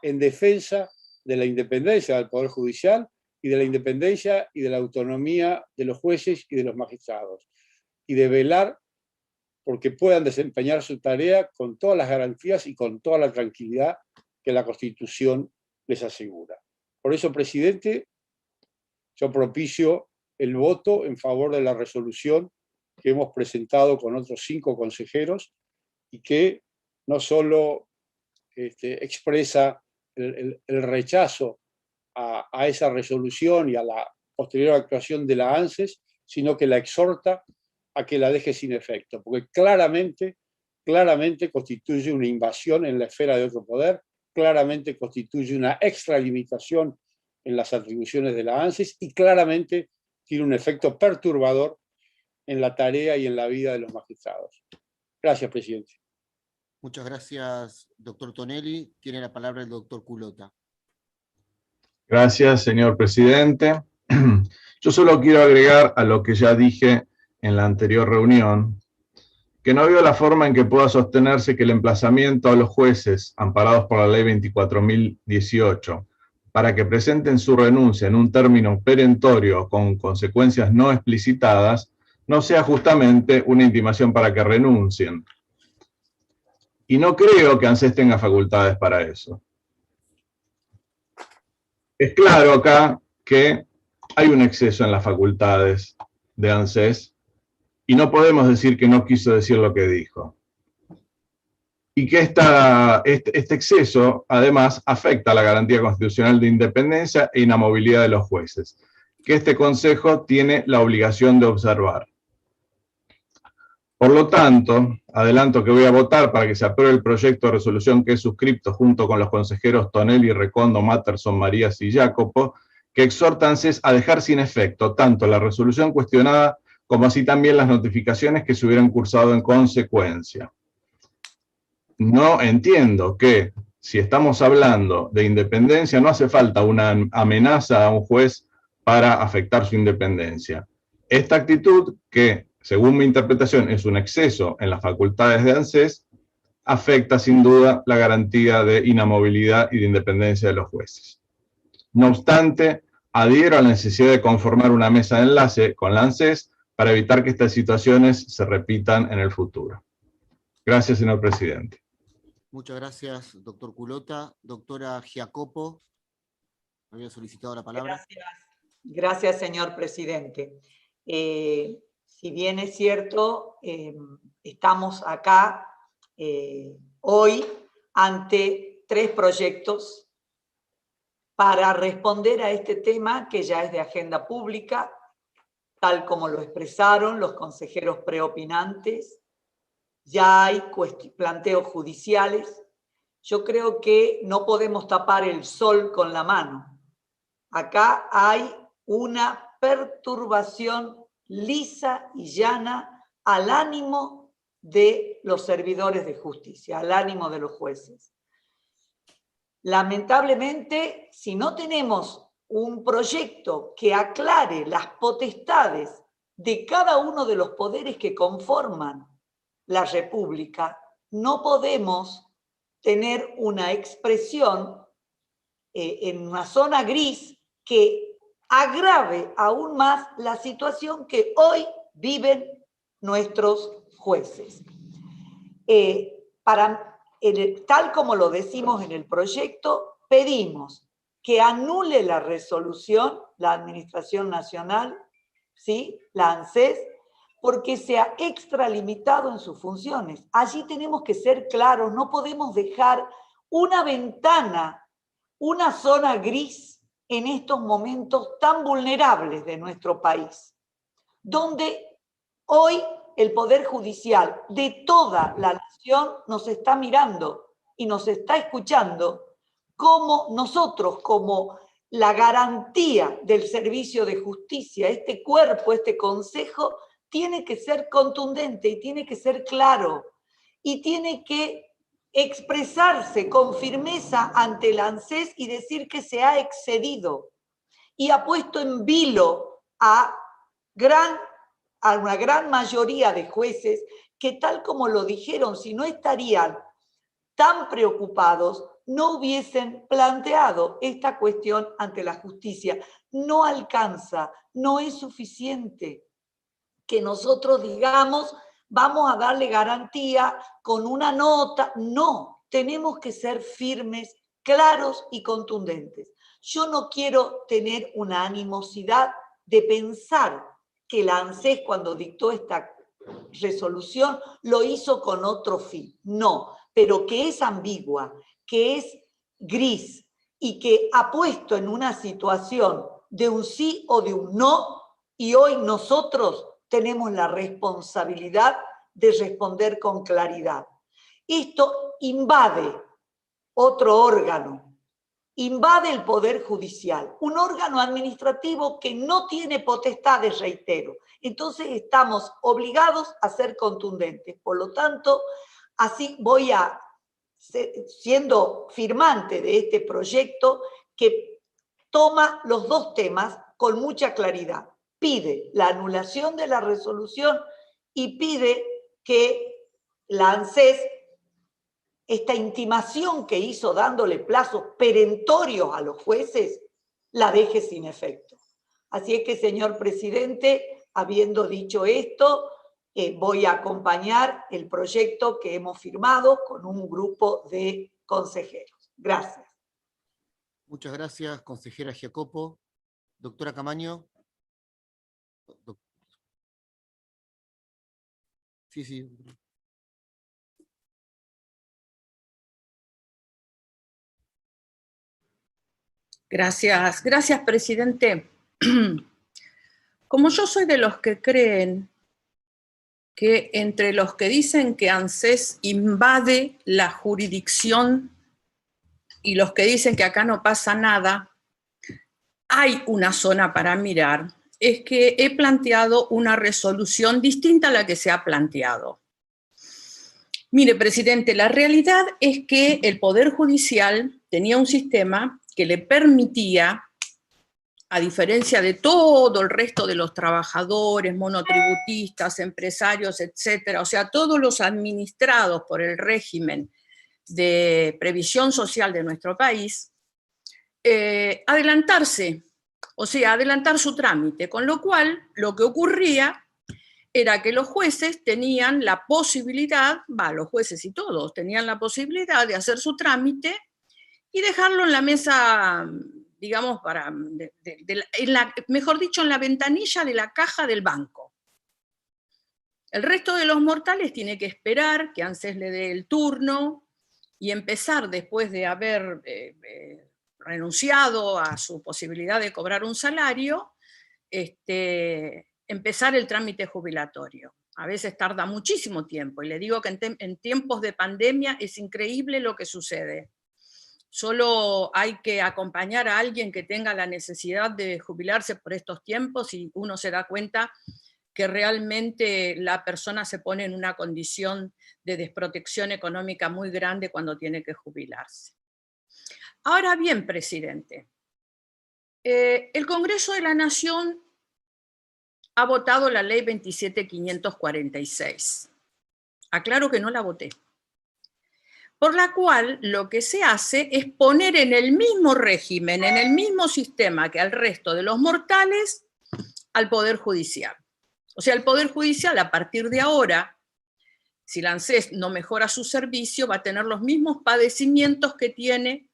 en defensa de la independencia del Poder Judicial y de la independencia y de la autonomía de los jueces y de los magistrados, y de velar porque puedan desempeñar su tarea con todas las garantías y con toda la tranquilidad que la Constitución les asegura. Por eso, presidente, yo propicio el voto en favor de la resolución que hemos presentado con otros 5 consejeros y que no solo expresa el rechazo a esa resolución y a la posterior actuación de la ANSES, sino que la exhorta a que la deje sin efecto, porque claramente constituye una invasión en la esfera de otro poder, claramente constituye una extralimitación en las atribuciones de la ANSES y claramente tiene un efecto perturbador en la tarea y en la vida de los magistrados. Gracias, presidente. Muchas gracias, doctor Tonelli. Tiene la palabra el doctor Culota. Gracias, señor presidente. Yo solo quiero agregar a lo que ya dije en la anterior reunión, que no veo la forma en que pueda sostenerse que el emplazamiento a los jueces amparados por la ley 24.018 para que presenten su renuncia en un término perentorio con consecuencias no explicitadas no sea justamente una intimación para que renuncien. Y no creo que ANSES tenga facultades para eso. Es claro acá que hay un exceso en las facultades de ANSES y no podemos decir que no quiso decir lo que dijo. Y que este exceso, además, afecta a la garantía constitucional de independencia e inamovilidad de los jueces, que este Consejo tiene la obligación de observar. Por lo tanto, adelanto que voy a votar para que se apruebe el proyecto de resolución que he suscrito junto con los consejeros Tonelli, Recondo, Matterson, Marías y Jacopo, que exhorta a ANSES a dejar sin efecto tanto la resolución cuestionada como así también las notificaciones que se hubieran cursado en consecuencia. No entiendo que, si estamos hablando de independencia, no hace falta una amenaza a un juez para afectar su independencia. Esta actitud, que según mi interpretación es un exceso en las facultades de ANSES, afecta sin duda la garantía de inamovilidad y de independencia de los jueces. No obstante, adhiero a la necesidad de conformar una mesa de enlace con la ANSES para evitar que estas situaciones se repitan en el futuro. Gracias, señor presidente. Muchas gracias, doctor Culota. Doctora Giacopo, había solicitado la palabra. Gracias, señor presidente. Si bien es cierto, estamos acá hoy ante 3 proyectos para responder a este tema que ya es de agenda pública, tal como lo expresaron los consejeros preopinantes. Ya hay planteos judiciales. Yo creo que no podemos tapar el sol con la mano. Acá hay una perturbación lisa y llana al ánimo de los servidores de justicia, al ánimo de los jueces. Lamentablemente, si no tenemos un proyecto que aclare las potestades de cada uno de los poderes que conforman la República, no podemos tener una expresión en una zona gris que agrave aún más la situación que hoy viven nuestros jueces. Tal como lo decimos en el proyecto, pedimos que anule la resolución, la Administración Nacional, ¿sí?, la ANSES, porque se ha extralimitado en sus funciones. Allí tenemos que ser claros, no podemos dejar una ventana, una zona gris en estos momentos tan vulnerables de nuestro país, donde hoy el Poder Judicial de toda la nación nos está mirando y nos está escuchando, como nosotros, como la garantía del servicio de justicia, este cuerpo, este consejo, tiene que ser contundente y tiene que ser claro y tiene que expresarse con firmeza ante el ANSES y decir que se ha excedido y ha puesto en vilo a una gran mayoría de jueces que, tal como lo dijeron, si no estarían tan preocupados, no hubiesen planteado esta cuestión ante la justicia. No alcanza, no es suficiente que nosotros digamos, vamos a darle garantía con una nota. No, tenemos que ser firmes, claros y contundentes. Yo no quiero tener una animosidad de pensar que la ANSES, cuando dictó esta resolución, lo hizo con otro fin. No, pero que es ambigua, que es gris y que ha puesto en una situación de un sí o de un no, y hoy nosotros tenemos la responsabilidad de responder con claridad. Esto invade otro órgano, invade el Poder Judicial, un órgano administrativo que no tiene potestades, reitero. Entonces estamos obligados a ser contundentes. Por lo tanto, así voy a, siendo firmante de este proyecto, que toma los 2 temas con mucha claridad. Pide la anulación de la resolución y pide que la ANSES, esta intimación que hizo dándole plazos perentorios a los jueces, la deje sin efecto. Así es que, señor presidente, habiendo dicho esto, voy a acompañar el proyecto que hemos firmado con un grupo de consejeros. Gracias. Muchas gracias, consejera Giacopo. Doctora Camaño. Sí. Gracias, presidente. Como yo soy de los que creen que entre los que dicen que ANSES invade la jurisdicción y los que dicen que acá no pasa nada, hay una zona para mirar, es que he planteado una resolución distinta a la que se ha planteado. Mire, presidente, la realidad es que el Poder Judicial tenía un sistema que le permitía, a diferencia de todo el resto de los trabajadores, monotributistas, empresarios, etcétera, o sea, todos los administrados por el régimen de previsión social de nuestro país, adelantarse, o sea, adelantar su trámite, con lo cual lo que ocurría era que los jueces tenían la posibilidad, los jueces y todos, tenían la posibilidad de hacer su trámite y dejarlo en la mesa, digamos, mejor dicho, en la ventanilla de la caja del banco. El resto de los mortales tiene que esperar que ANSES le dé el turno y empezar, después de haber renunciado a su posibilidad de cobrar un salario, empezar el trámite jubilatorio. A veces tarda muchísimo tiempo, y le digo que en tiempos de pandemia es increíble lo que sucede. Solo hay que acompañar a alguien que tenga la necesidad de jubilarse por estos tiempos y uno se da cuenta que realmente la persona se pone en una condición de desprotección económica muy grande cuando tiene que jubilarse. Ahora bien, presidente, el Congreso de la Nación ha votado la ley 27.546. Aclaro que no la voté. Por la cual lo que se hace es poner en el mismo régimen, en el mismo sistema que al resto de los mortales, al Poder Judicial. O sea, el Poder Judicial, a partir de ahora, si la ANSES no mejora su servicio, va a tener los mismos padecimientos que tiene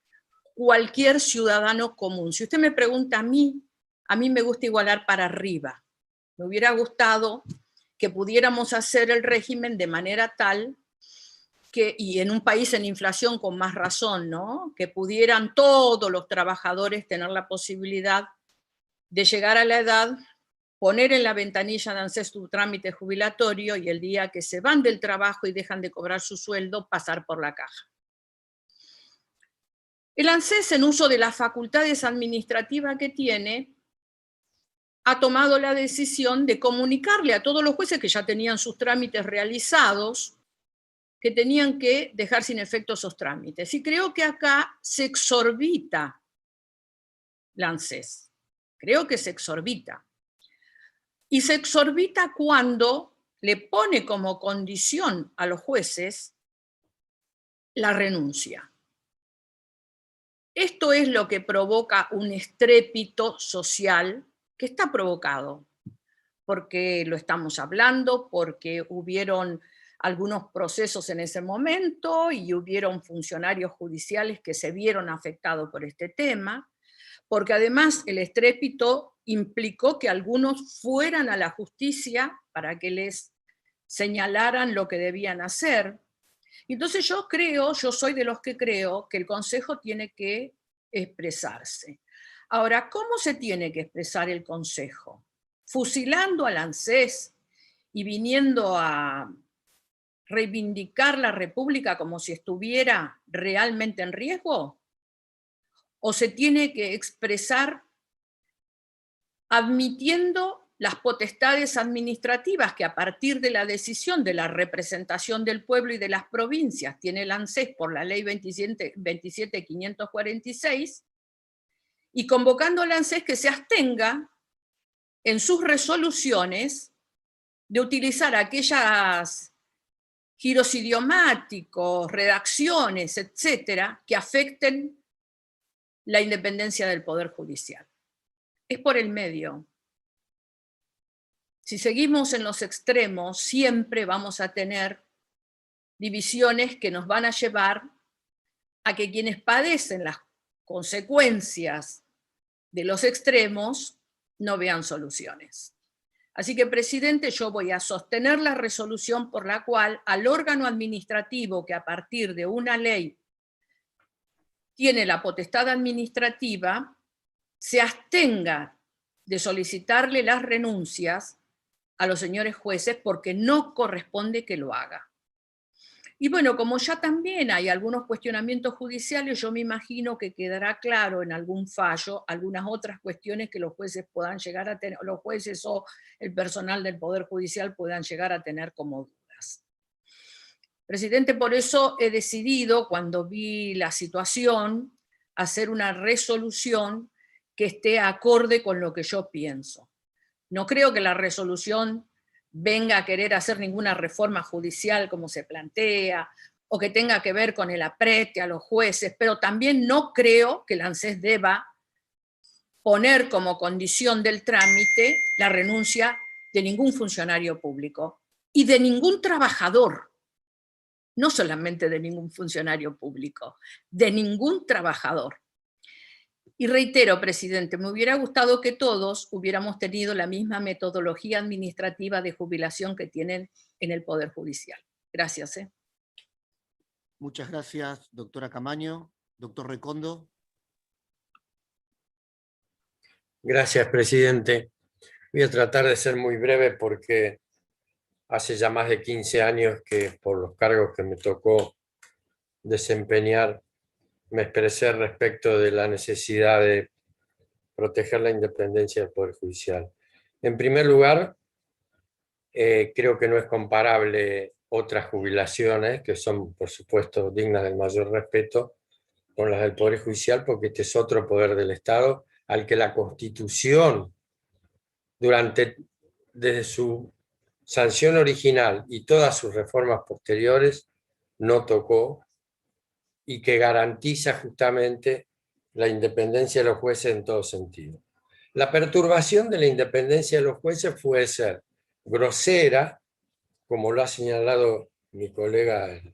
cualquier ciudadano común. Si usted me pregunta a mí me gusta igualar para arriba. Me hubiera gustado que pudiéramos hacer el régimen de manera tal que, y en un país en inflación con más razón, ¿no?, que pudieran todos los trabajadores tener la posibilidad de llegar a la edad, poner en la ventanilla de ANSES su trámite jubilatorio y el día que se van del trabajo y dejan de cobrar su sueldo, pasar por la caja. El ANSES, en uso de las facultades administrativas que tiene, ha tomado la decisión de comunicarle a todos los jueces que ya tenían sus trámites realizados, que tenían que dejar sin efecto esos trámites. Y creo que acá se exorbita la ANSES. Creo que se exorbita. Y se exorbita cuando le pone como condición a los jueces la renuncia. Esto es lo que provoca un estrépito social que está provocado, porque lo estamos hablando, porque hubieron algunos procesos en ese momento y hubieron funcionarios judiciales que se vieron afectados por este tema, porque además el estrépito implicó que algunos fueran a la justicia para que les señalaran lo que debían hacer. Entonces yo soy de los que creo que el Consejo tiene que expresarse. Ahora, ¿cómo se tiene que expresar el Consejo? ¿Fusilando al ANSES y viniendo a reivindicar la República como si estuviera realmente en riesgo? ¿O se tiene que expresar admitiendo las potestades administrativas que a partir de la decisión de la representación del pueblo y de las provincias tiene el ANSES por la ley 27.546, y convocando al ANSES que se abstenga en sus resoluciones de utilizar aquellas giros idiomáticos, redacciones, etcétera, que afecten la independencia del Poder Judicial? Es por el medio. Si seguimos en los extremos, siempre vamos a tener divisiones que nos van a llevar a que quienes padecen las consecuencias de los extremos no vean soluciones. Así que, presidente, yo voy a sostener la resolución por la cual al órgano administrativo que a partir de una ley tiene la potestad administrativa, se abstenga de solicitarle las renuncias a los señores jueces porque no corresponde que lo haga. Y bueno, como ya también hay algunos cuestionamientos judiciales, yo me imagino que quedará claro en algún fallo algunas otras cuestiones que los jueces puedan llegar a tener, los jueces o el personal del Poder Judicial puedan llegar a tener como dudas. Presidente, por eso he decidido, cuando vi la situación, hacer una resolución que esté acorde con lo que yo pienso. No creo que la resolución venga a querer hacer ninguna reforma judicial como se plantea, o que tenga que ver con el aprete a los jueces, pero también no creo que el ANSES deba poner como condición del trámite la renuncia de ningún funcionario público y de ningún trabajador, no solamente de ningún funcionario público, de ningún trabajador. Y reitero, presidente, me hubiera gustado que todos hubiéramos tenido la misma metodología administrativa de jubilación que tienen en el Poder Judicial. Gracias. Muchas gracias, doctora Camaño. Doctor Recondo. Gracias, presidente. Voy a tratar de ser muy breve porque hace ya más de 15 años que por los cargos que me tocó desempeñar me expresé respecto de la necesidad de proteger la independencia del Poder Judicial. En primer lugar, creo que no es comparable otras jubilaciones, que son, por supuesto, dignas del mayor respeto, con las del Poder Judicial, porque este es otro poder del Estado al que la Constitución, desde su sanción original y todas sus reformas posteriores, no tocó, y que garantiza justamente la independencia de los jueces en todo sentido. La perturbación de la independencia de los jueces puede ser grosera, como lo ha señalado mi colega el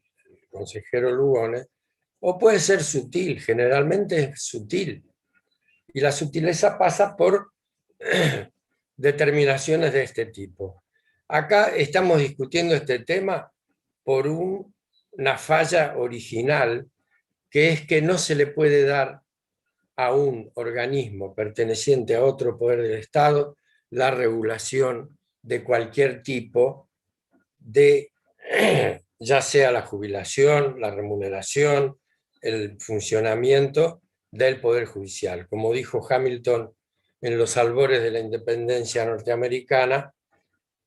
consejero Lugones, o puede ser sutil, generalmente es sutil. Y la sutileza pasa por determinaciones de este tipo. Acá estamos discutiendo este tema por una falla original, que es que no se le puede dar a un organismo perteneciente a otro poder del Estado la regulación de cualquier tipo de, ya sea la jubilación, la remuneración, el funcionamiento del Poder Judicial. Como dijo Hamilton en los albores de la independencia norteamericana,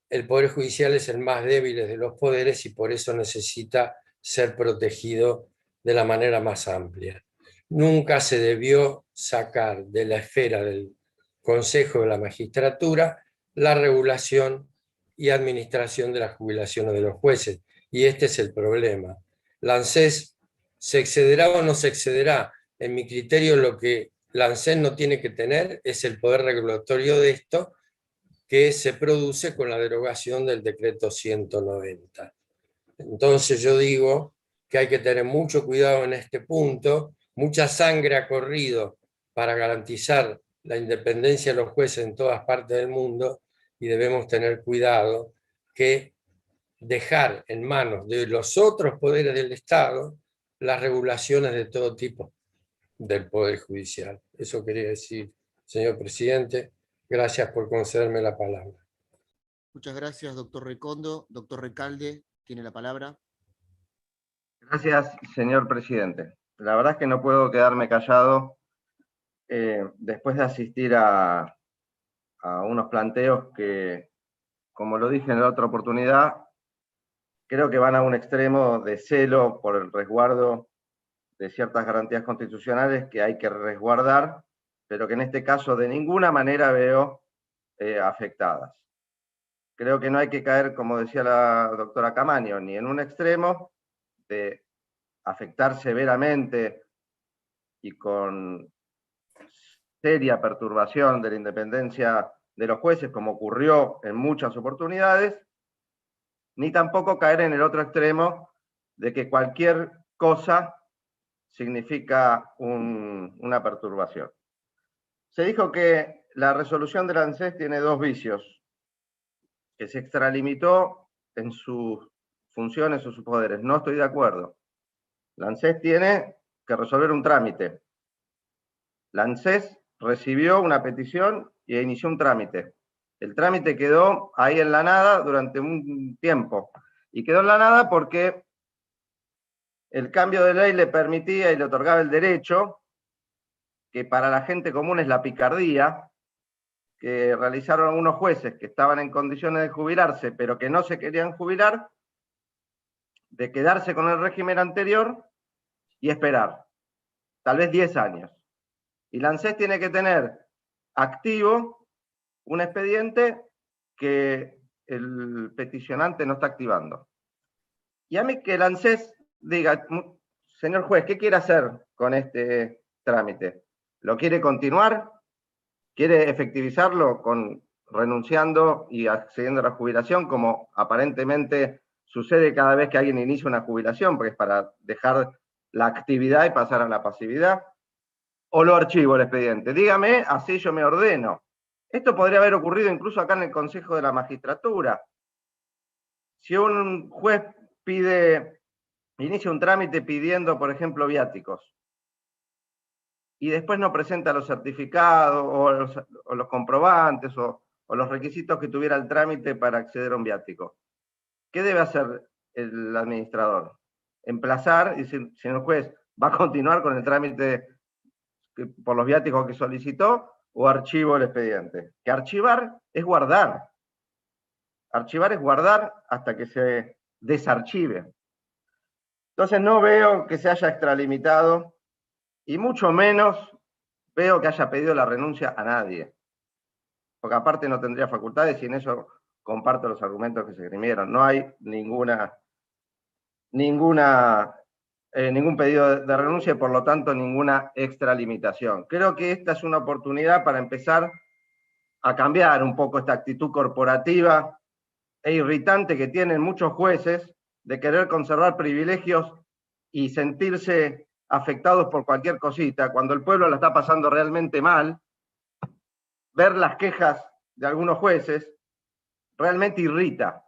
el Poder Judicial es el más débil de los poderes y por eso necesita ser protegido de la manera más amplia. Nunca se debió sacar de la esfera del Consejo de la Magistratura la regulación y administración de las jubilaciones de los jueces. Y este es el problema. La ANSES se excederá o no se excederá. En mi criterio, lo que la ANSES no tiene que tener es el poder regulatorio de esto, que se produce con la derogación del decreto 190. Entonces yo digo que hay que tener mucho cuidado en este punto, mucha sangre ha corrido para garantizar la independencia de los jueces en todas partes del mundo y debemos tener cuidado que dejar en manos de los otros poderes del Estado las regulaciones de todo tipo del Poder Judicial. Eso quería decir, señor presidente. Gracias por concederme la palabra. Muchas gracias, doctor Recondo. Doctor Recalde, tiene la palabra. Gracias, señor presidente. La verdad es que no puedo quedarme callado después de asistir a unos planteos que, como lo dije en la otra oportunidad, creo que van a un extremo de celo por el resguardo de ciertas garantías constitucionales que hay que resguardar, pero que en este caso de ninguna manera veo afectadas. Creo que no hay que caer, como decía la doctora Camaño, ni en un extremo de afectar severamente y con seria perturbación de la independencia de los jueces, como ocurrió en muchas oportunidades, ni tampoco caer en el otro extremo de que cualquier cosa significa una perturbación. Se dijo que la resolución del ANSES tiene dos vicios, que se extralimitó en sus funciones o sus poderes. No estoy de acuerdo. La ANSES tiene que resolver un trámite. La ANSES recibió una petición e inició un trámite. El trámite quedó ahí en la nada durante un tiempo. Y quedó en la nada porque el cambio de ley le permitía y le otorgaba el derecho, que para la gente común es la picardía, que realizaron algunos jueces que estaban en condiciones de jubilarse, pero que no se querían jubilar, de quedarse con el régimen anterior y esperar, tal vez 10 años. Y la ANSES tiene que tener activo un expediente que el peticionante no está activando. Y a mí que el ANSES diga, señor juez, ¿qué quiere hacer con este trámite? ¿Lo quiere continuar? ¿Quiere efectivizarlo renunciando y accediendo a la jubilación, como aparentemente sucede cada vez que alguien inicia una jubilación, porque es para dejar la actividad y pasar a la pasividad? ¿O lo archivo el expediente? Dígame, así yo me ordeno. Esto podría haber ocurrido incluso acá en el Consejo de la Magistratura. Si un juez inicia un trámite pidiendo, por ejemplo, viáticos, y después no presenta los certificados o los comprobantes o los requisitos que tuviera el trámite para acceder a un viático, ¿qué debe hacer el administrador? Emplazar y decir, señor juez, ¿va a continuar con el trámite por los viáticos que solicitó o archivo el expediente? Que archivar es guardar. Archivar es guardar hasta que se desarchive. Entonces no veo que se haya extralimitado y mucho menos veo que haya pedido la renuncia a nadie. Porque aparte no tendría facultades y en eso comparto los argumentos que se esgrimieron. No hay ningún pedido de renuncia y por lo tanto ninguna extralimitación. Creo que esta es una oportunidad para empezar a cambiar un poco esta actitud corporativa e irritante que tienen muchos jueces de querer conservar privilegios y sentirse afectados por cualquier cosita, cuando el pueblo la está pasando realmente mal. Ver las quejas de algunos jueces realmente irrita.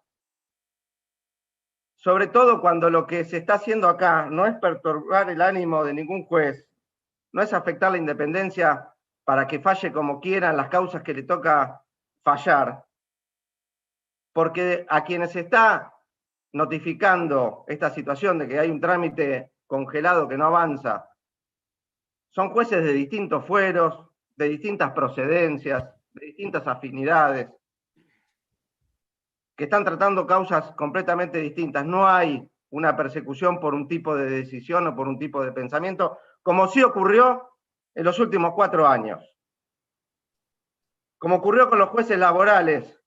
Sobre todo cuando lo que se está haciendo acá no es perturbar el ánimo de ningún juez, no es afectar la independencia para que falle como quieran las causas que le toca fallar, porque a quienes se está notificando esta situación de que hay un trámite congelado que no avanza, son jueces de distintos fueros, de distintas procedencias, de distintas afinidades, que están tratando causas completamente distintas. No hay una persecución por un tipo de decisión o por un tipo de pensamiento, como sí ocurrió en los últimos 4 años. Como ocurrió con los jueces laborales,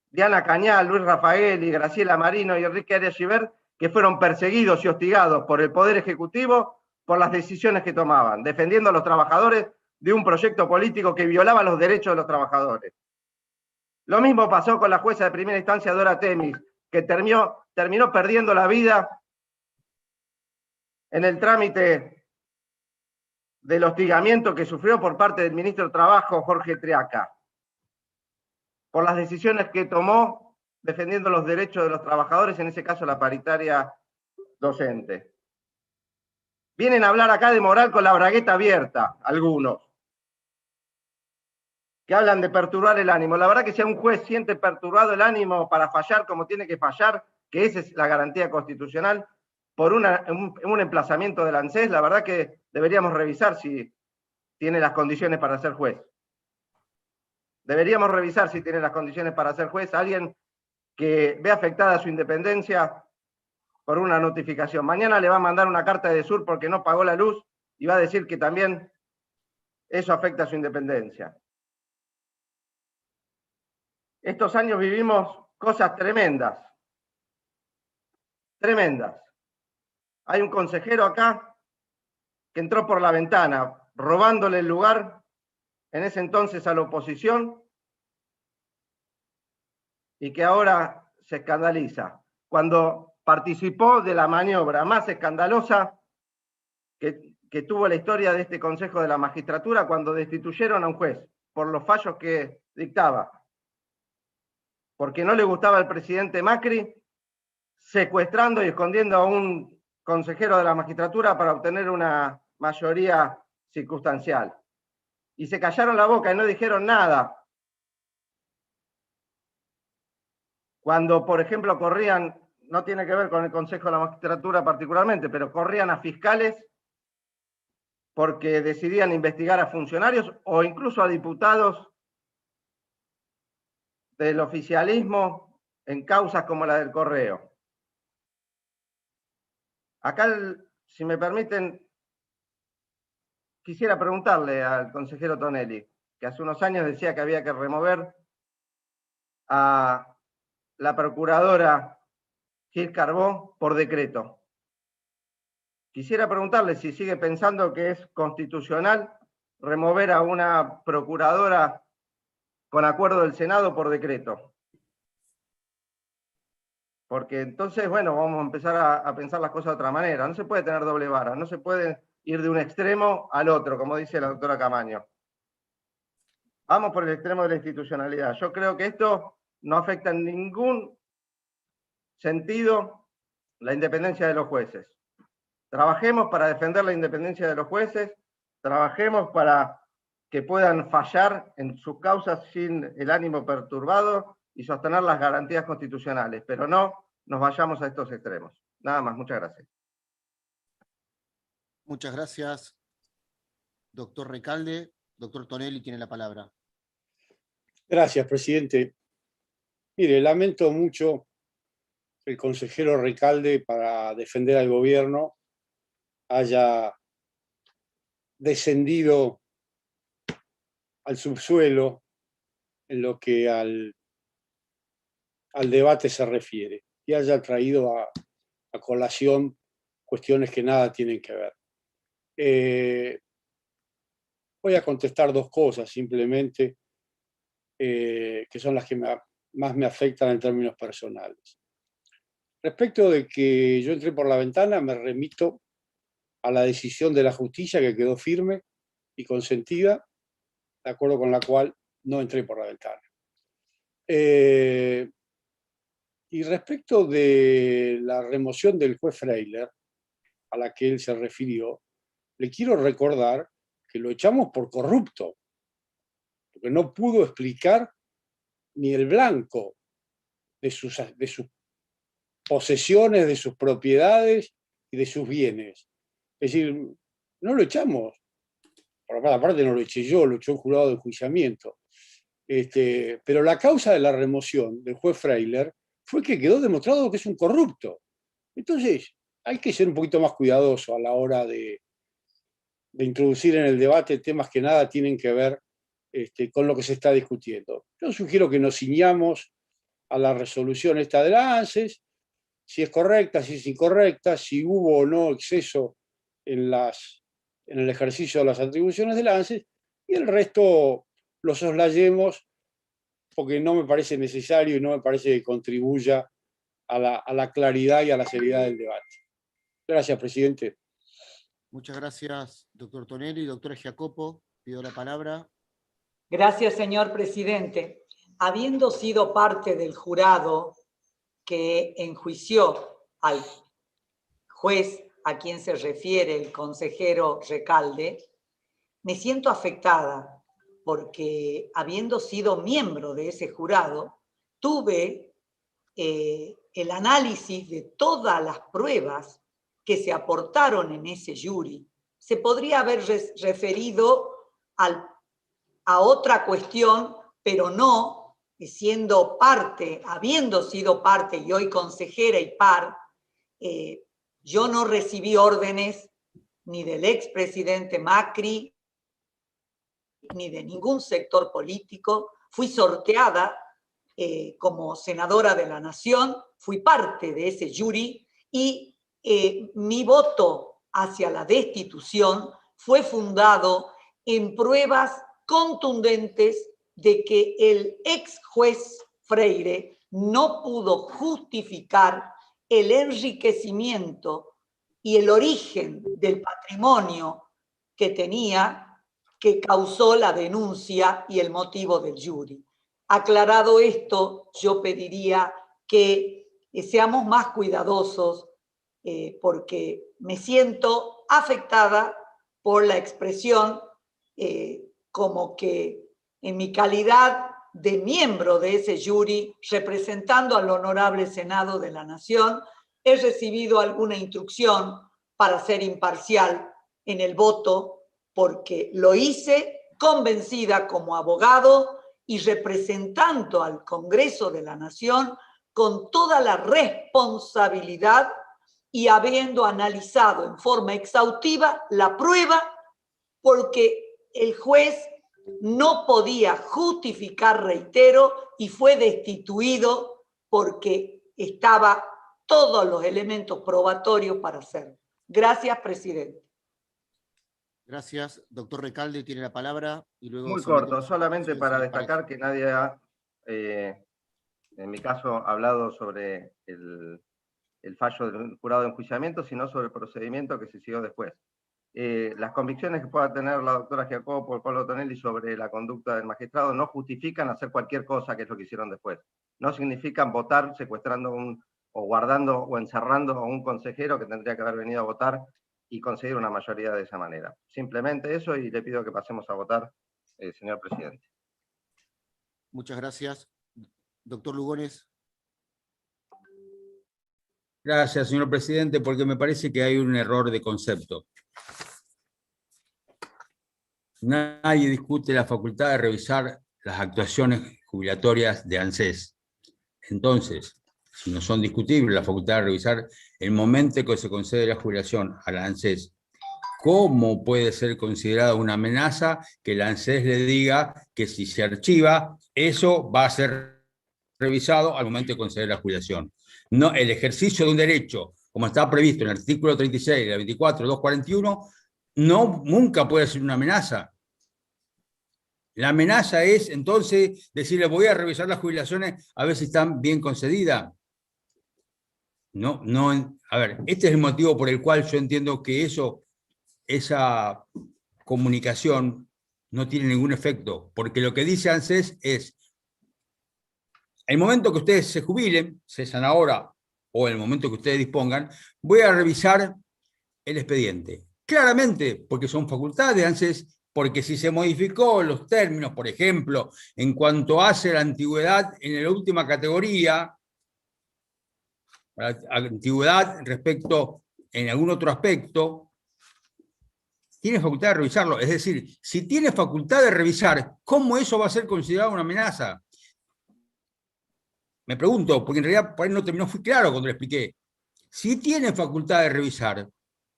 Diana Cañal, Luis Rafaeli, Graciela Marino y Enrique Arias Gibert, que fueron perseguidos y hostigados por el Poder Ejecutivo por las decisiones que tomaban, defendiendo a los trabajadores de un proyecto político que violaba los derechos de los trabajadores. Lo mismo pasó con la jueza de primera instancia Dora Temis, que terminó perdiendo la vida en el trámite del hostigamiento que sufrió por parte del ministro de Trabajo, Jorge Triaca, por las decisiones que tomó defendiendo los derechos de los trabajadores, en ese caso la paritaria docente. Vienen a hablar acá de moral con la bragueta abierta, algunos, que hablan de perturbar el ánimo. La verdad que si un juez siente perturbado el ánimo para fallar como tiene que fallar, que esa es la garantía constitucional, por un emplazamiento del ANSES, la verdad que deberíamos revisar si tiene las condiciones para ser juez. Deberíamos revisar si tiene las condiciones para ser juez alguien que ve afectada su independencia por una notificación. Mañana le va a mandar una carta de DESUR porque no pagó la luz y va a decir que también eso afecta a su independencia. Estos años vivimos cosas tremendas. Tremendas. Hay un consejero acá que entró por la ventana, robándole el lugar en ese entonces a la oposición, y que ahora se escandaliza, cuando participó de la maniobra más escandalosa que tuvo la historia de este Consejo de la Magistratura, cuando destituyeron a un juez por los fallos que dictaba, porque no le gustaba al presidente Macri, secuestrando y escondiendo a un consejero de la magistratura para obtener una mayoría circunstancial. Y se callaron la boca y no dijeron nada. Cuando, por ejemplo, corrían no tiene que ver con el Consejo de la Magistratura particularmente, pero corrían a fiscales porque decidían investigar a funcionarios o incluso a diputados del oficialismo en causas como la del Correo. Acá, si me permiten, quisiera preguntarle al consejero Tonelli, que hace unos años decía que había que remover a la procuradora Gil Carbó por decreto. Quisiera preguntarle si sigue pensando que es constitucional remover a una procuradora con acuerdo del Senado por decreto. Porque entonces, bueno, vamos a empezar a pensar las cosas de otra manera. No se puede tener doble vara, no se puede ir de un extremo al otro, como dice la doctora Camaño. Vamos por el extremo de la institucionalidad. Yo creo que esto no afecta en ningún sentido la independencia de los jueces. Trabajemos para defender la independencia de los jueces, trabajemos para que puedan fallar en sus causas sin el ánimo perturbado y sostener las garantías constitucionales, pero no nos vayamos a estos extremos. Nada más, muchas gracias. Muchas gracias, doctor Recalde. Doctor Tonelli tiene la palabra. Gracias, presidente. Mire, lamento mucho que el consejero Recalde, para defender al gobierno, haya descendido al subsuelo en lo que al debate se refiere y haya traído a colación cuestiones que nada tienen que ver. Voy a contestar dos cosas simplemente, que son las que más me afectan en términos personales. Respecto de que yo entré por la ventana, me remito a la decisión de la justicia que quedó firme y consentida, de acuerdo con la cual no entré por la ventana. Y respecto de la remoción del juez Freiler, a la que él se refirió, le quiero recordar que lo echamos por corrupto, porque no pudo explicar ni el blanco de sus posesiones, de sus propiedades y de sus bienes. Es decir, no lo echamos. Por aparte no lo eché yo, lo echó un jurado de enjuiciamiento. Pero la causa de la remoción del juez Freiler fue que quedó demostrado que es un corrupto. Entonces, hay que ser un poquito más cuidadoso a la hora de introducir en el debate temas que nada tienen que ver con lo que se está discutiendo. Yo sugiero que nos ciñamos a la resolución esta de la ANSES, si es correcta, si es incorrecta, si hubo o no exceso en el ejercicio de las atribuciones de la ANSES, y el resto lo soslayemos porque no me parece necesario y no me parece que contribuya a la claridad y a la seriedad del debate. Gracias, presidente. Muchas gracias, doctor Tonelli. Doctora Giacopo, pido la palabra. Gracias, señor presidente. Habiendo sido parte del jurado que enjuició al juez a quien se refiere el consejero Recalde, me siento afectada porque, habiendo sido miembro de ese jurado, tuve el análisis de todas las pruebas que se aportaron en ese jury. Se podría haber referido a otra cuestión, pero no, siendo parte, habiendo sido parte y hoy consejera y par, yo no recibí órdenes ni del expresidente Macri, ni de ningún sector político. Fui sorteada como senadora de la Nación, fui parte de ese jury y mi voto hacia la destitución fue fundado en pruebas contundentes de que el ex juez Freire no pudo justificar el enriquecimiento y el origen del patrimonio que tenía, que causó la denuncia y el motivo del jury. Aclarado esto, yo pediría que seamos más cuidadosos porque me siento afectada por la expresión como que en mi calidad de miembro de ese jury representando al Honorable Senado de la Nación, he recibido alguna instrucción para ser imparcial en el voto, porque lo hice convencida como abogado y representando al Congreso de la Nación con toda la responsabilidad y habiendo analizado en forma exhaustiva la prueba, porque el juez no podía justificar, reitero, y fue destituido porque estaba todos los elementos probatorios para hacerlo. Gracias, presidente. Gracias. Doctor Recalde tiene la palabra. Y luego muy corto, solamente para destacar que nadie ha, en mi caso, hablado sobre el fallo del jurado de enjuiciamiento, sino sobre el procedimiento que se siguió después. Las convicciones que pueda tener la doctora Giacopo, el Pablo Tonelli sobre la conducta del magistrado no justifican hacer cualquier cosa, que es lo que hicieron después. No significan votar secuestrando o guardando o encerrando a un consejero que tendría que haber venido a votar y conseguir una mayoría de esa manera. Simplemente eso, y le pido que pasemos a votar, señor presidente. Muchas gracias. Doctor Lugones. Gracias, señor presidente, porque me parece que hay un error de concepto. Nadie discute la facultad de revisar las actuaciones jubilatorias de ANSES. Entonces, si no son discutibles la facultad de revisar el momento en que se concede la jubilación a la ANSES, ¿cómo puede ser considerada una amenaza que la ANSES le diga que si se archiva, eso va a ser revisado al momento de conceder la jubilación? No, el ejercicio de un derecho, como está previsto en el artículo 36 de la 24.241, nunca puede ser una amenaza. La amenaza es, entonces, decirle, voy a revisar las jubilaciones a ver si están bien concedidas. No, a ver, este es el motivo por el cual yo entiendo que esa comunicación no tiene ningún efecto, porque lo que dice ANSES es, el momento que ustedes se jubilen, cesan ahora, o en el momento que ustedes dispongan, voy a revisar el expediente. Claramente, porque son facultades de ANSES, porque si se modificó los términos, por ejemplo, en cuanto hace la antigüedad en la última categoría, la antigüedad respecto en algún otro aspecto, tiene facultad de revisarlo. Es decir, si tiene facultad de revisar, ¿cómo eso va a ser considerado una amenaza? Me pregunto, porque en realidad por ahí no terminó, fui claro cuando le expliqué. Si tiene facultad de revisar,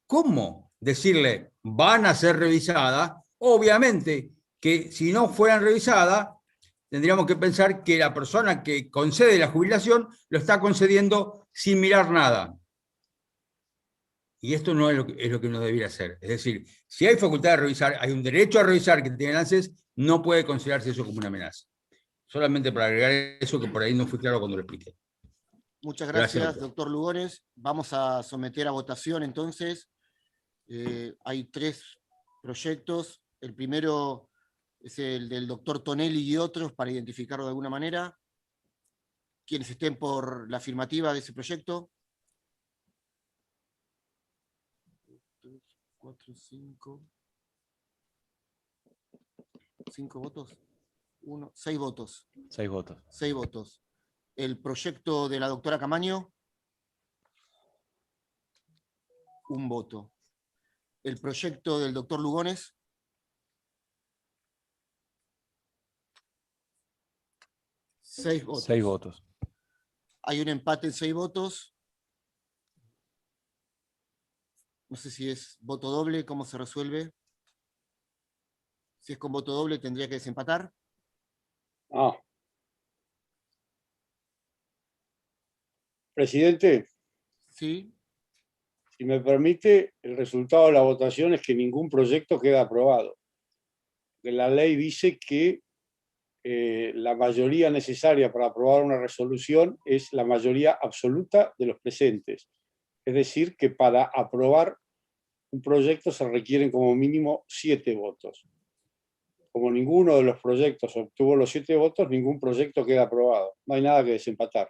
¿cómo decirle van a ser revisadas? Obviamente que si no fueran revisadas, tendríamos que pensar que la persona que concede la jubilación lo está concediendo sin mirar nada. Y esto no es lo que uno debería hacer. Es decir, si hay facultad de revisar, hay un derecho a revisar que tiene el ANSES, no puede considerarse eso como una amenaza. Solamente para agregar eso que por ahí no fui claro cuando lo expliqué. Muchas gracias, doctor Lugones. Vamos a someter a votación entonces. Hay 3 proyectos. El primero es el del doctor Tonelli y otros para identificarlo de alguna manera. Quienes estén por la afirmativa de ese proyecto. 3, 4, 5. 5 votos. 6 votos. 6 votos. 6 votos. El proyecto de la doctora Camaño. 1 voto. El proyecto del doctor Lugones. 6 votos. 6 votos. Hay un empate en 6 votos. No sé si es voto doble, ¿cómo se resuelve? Si es con voto doble, tendría que desempatar. Presidente. Sí. Si me permite, el resultado de la votación es que ningún proyecto queda aprobado. La ley dice que la mayoría necesaria para aprobar una resolución es la mayoría absoluta de los presentes. Es decir, que para aprobar un proyecto se requieren como mínimo 7 votos. Como ninguno de los proyectos obtuvo los 7 votos, ningún proyecto queda aprobado. No hay nada que desempatar.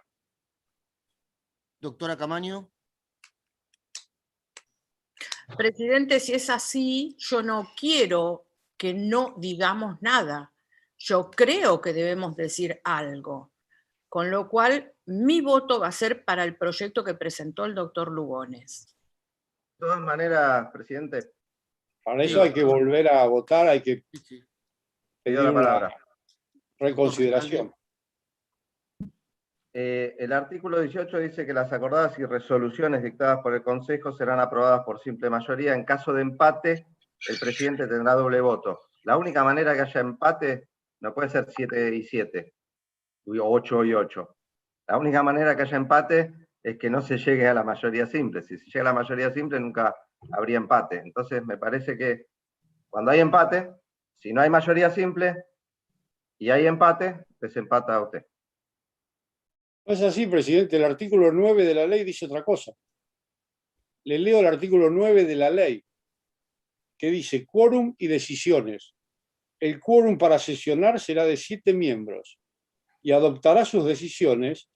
Doctora Camaño. Presidente, si es así, yo no quiero que no digamos nada. yo creo que debemos decir algo, con lo cual mi voto va a ser para el proyecto que presentó el doctor Lugones. De todas maneras, presidente. Para eso hay que volver a votar, hay que pedir la una palabra. reconsideración. El artículo 18 dice que las acordadas y resoluciones dictadas por el Consejo serán aprobadas por simple mayoría. En caso de empate, el presidente tendrá doble voto. La única manera que haya empate no puede ser 7 y 7, o 8 y 8. La única manera que haya empate es que no se llegue a la mayoría simple. Si se llega a la mayoría simple, nunca habría empate. Entonces, me parece que cuando hay empate, si no hay mayoría simple y hay empate, desempata a usted. No es así, presidente. El artículo 9 de la ley dice otra cosa. Le leo el artículo 9 de la ley, que dice quórum y decisiones. El quórum para sesionar será de 7 miembros y adoptará sus decisiones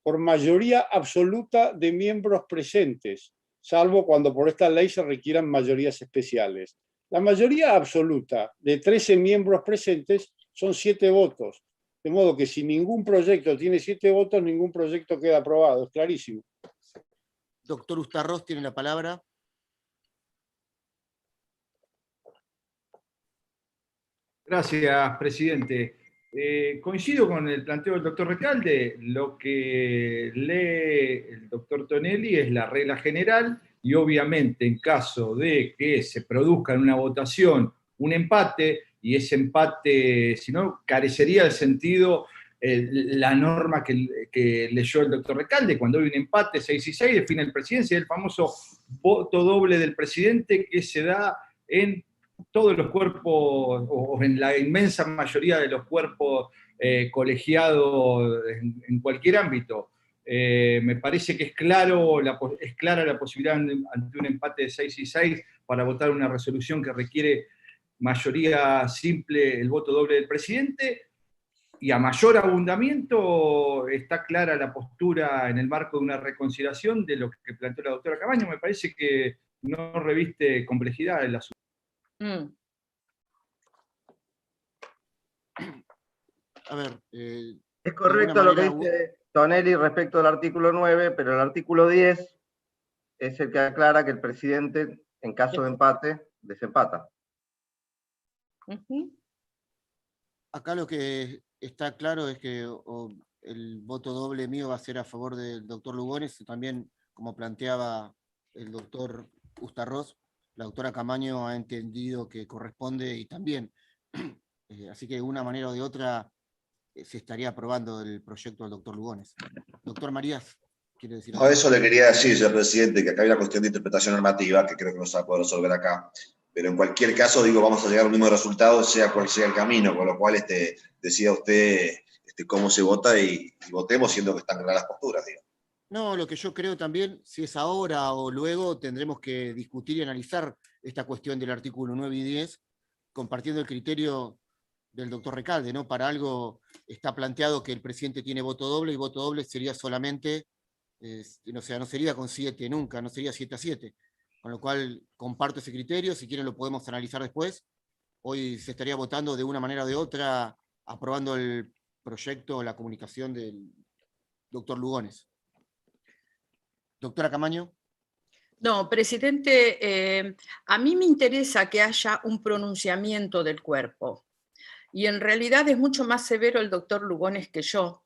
por mayoría absoluta de miembros presentes, salvo cuando por esta ley se requieran mayorías especiales. La mayoría absoluta de 13 miembros presentes son 7 votos. De modo que si ningún proyecto tiene 7 votos, ningún proyecto queda aprobado. Es clarísimo. Doctor Ustarros tiene la palabra. Gracias, presidente. Coincido con el planteo del doctor Recalde. Lo que lee el doctor Tonelli es la regla general y obviamente en caso de que se produzca en una votación un empate, y ese empate, si no, carecería del sentido la norma que leyó el doctor Recalde. Cuando hay un empate 6 y 6, define el presidente, el famoso voto doble del presidente que se da en todos los cuerpos, o en la inmensa mayoría de los cuerpos colegiados en cualquier ámbito. Me parece que es clara la posibilidad ante un empate de 6 y 6 para votar una resolución que requiere mayoría simple, el voto doble del presidente, y a mayor abundamiento está clara la postura en el marco de una reconsideración de lo que planteó la doctora Camaño. Me parece que no reviste complejidad el asunto. A ver, es correcto lo que dice Tonelli respecto al artículo 9, pero el artículo 10 es el que aclara que el presidente, en caso de empate, desempata. Acá lo que está claro es que el voto doble mío va a ser a favor del doctor Lugones, y también, como planteaba el doctor Ustarros, la doctora Camaño ha entendido que corresponde y también. Así que de una manera o de otra se estaría aprobando el proyecto del doctor Lugones. Doctor Marías, ¿quiere decir algo? No, eso le quería decir, señor presidente, que acá hay una cuestión de interpretación normativa que creo que no se va a poder resolver acá. Pero en cualquier caso, digo, vamos a llegar al mismo resultado, sea cual sea el camino, con lo cual decida usted cómo se vota y votemos, siendo que están claras las posturas, digo. No, lo que yo creo también, si es ahora o luego, tendremos que discutir y analizar esta cuestión del artículo 9 y 10, compartiendo el criterio del doctor Recalde, ¿no? Para algo está planteado que el presidente tiene voto doble, y voto doble sería solamente, o sea, no sería con 7 nunca, no sería 7 a 7. Con lo cual comparto ese criterio, si quieren lo podemos analizar después. Hoy se estaría votando de una manera o de otra, aprobando el proyecto o la comunicación del doctor Lugones. Doctora Camaño. No, presidente, a mí me interesa que haya un pronunciamiento del cuerpo. Y en realidad es mucho más severo el doctor Lugones que yo,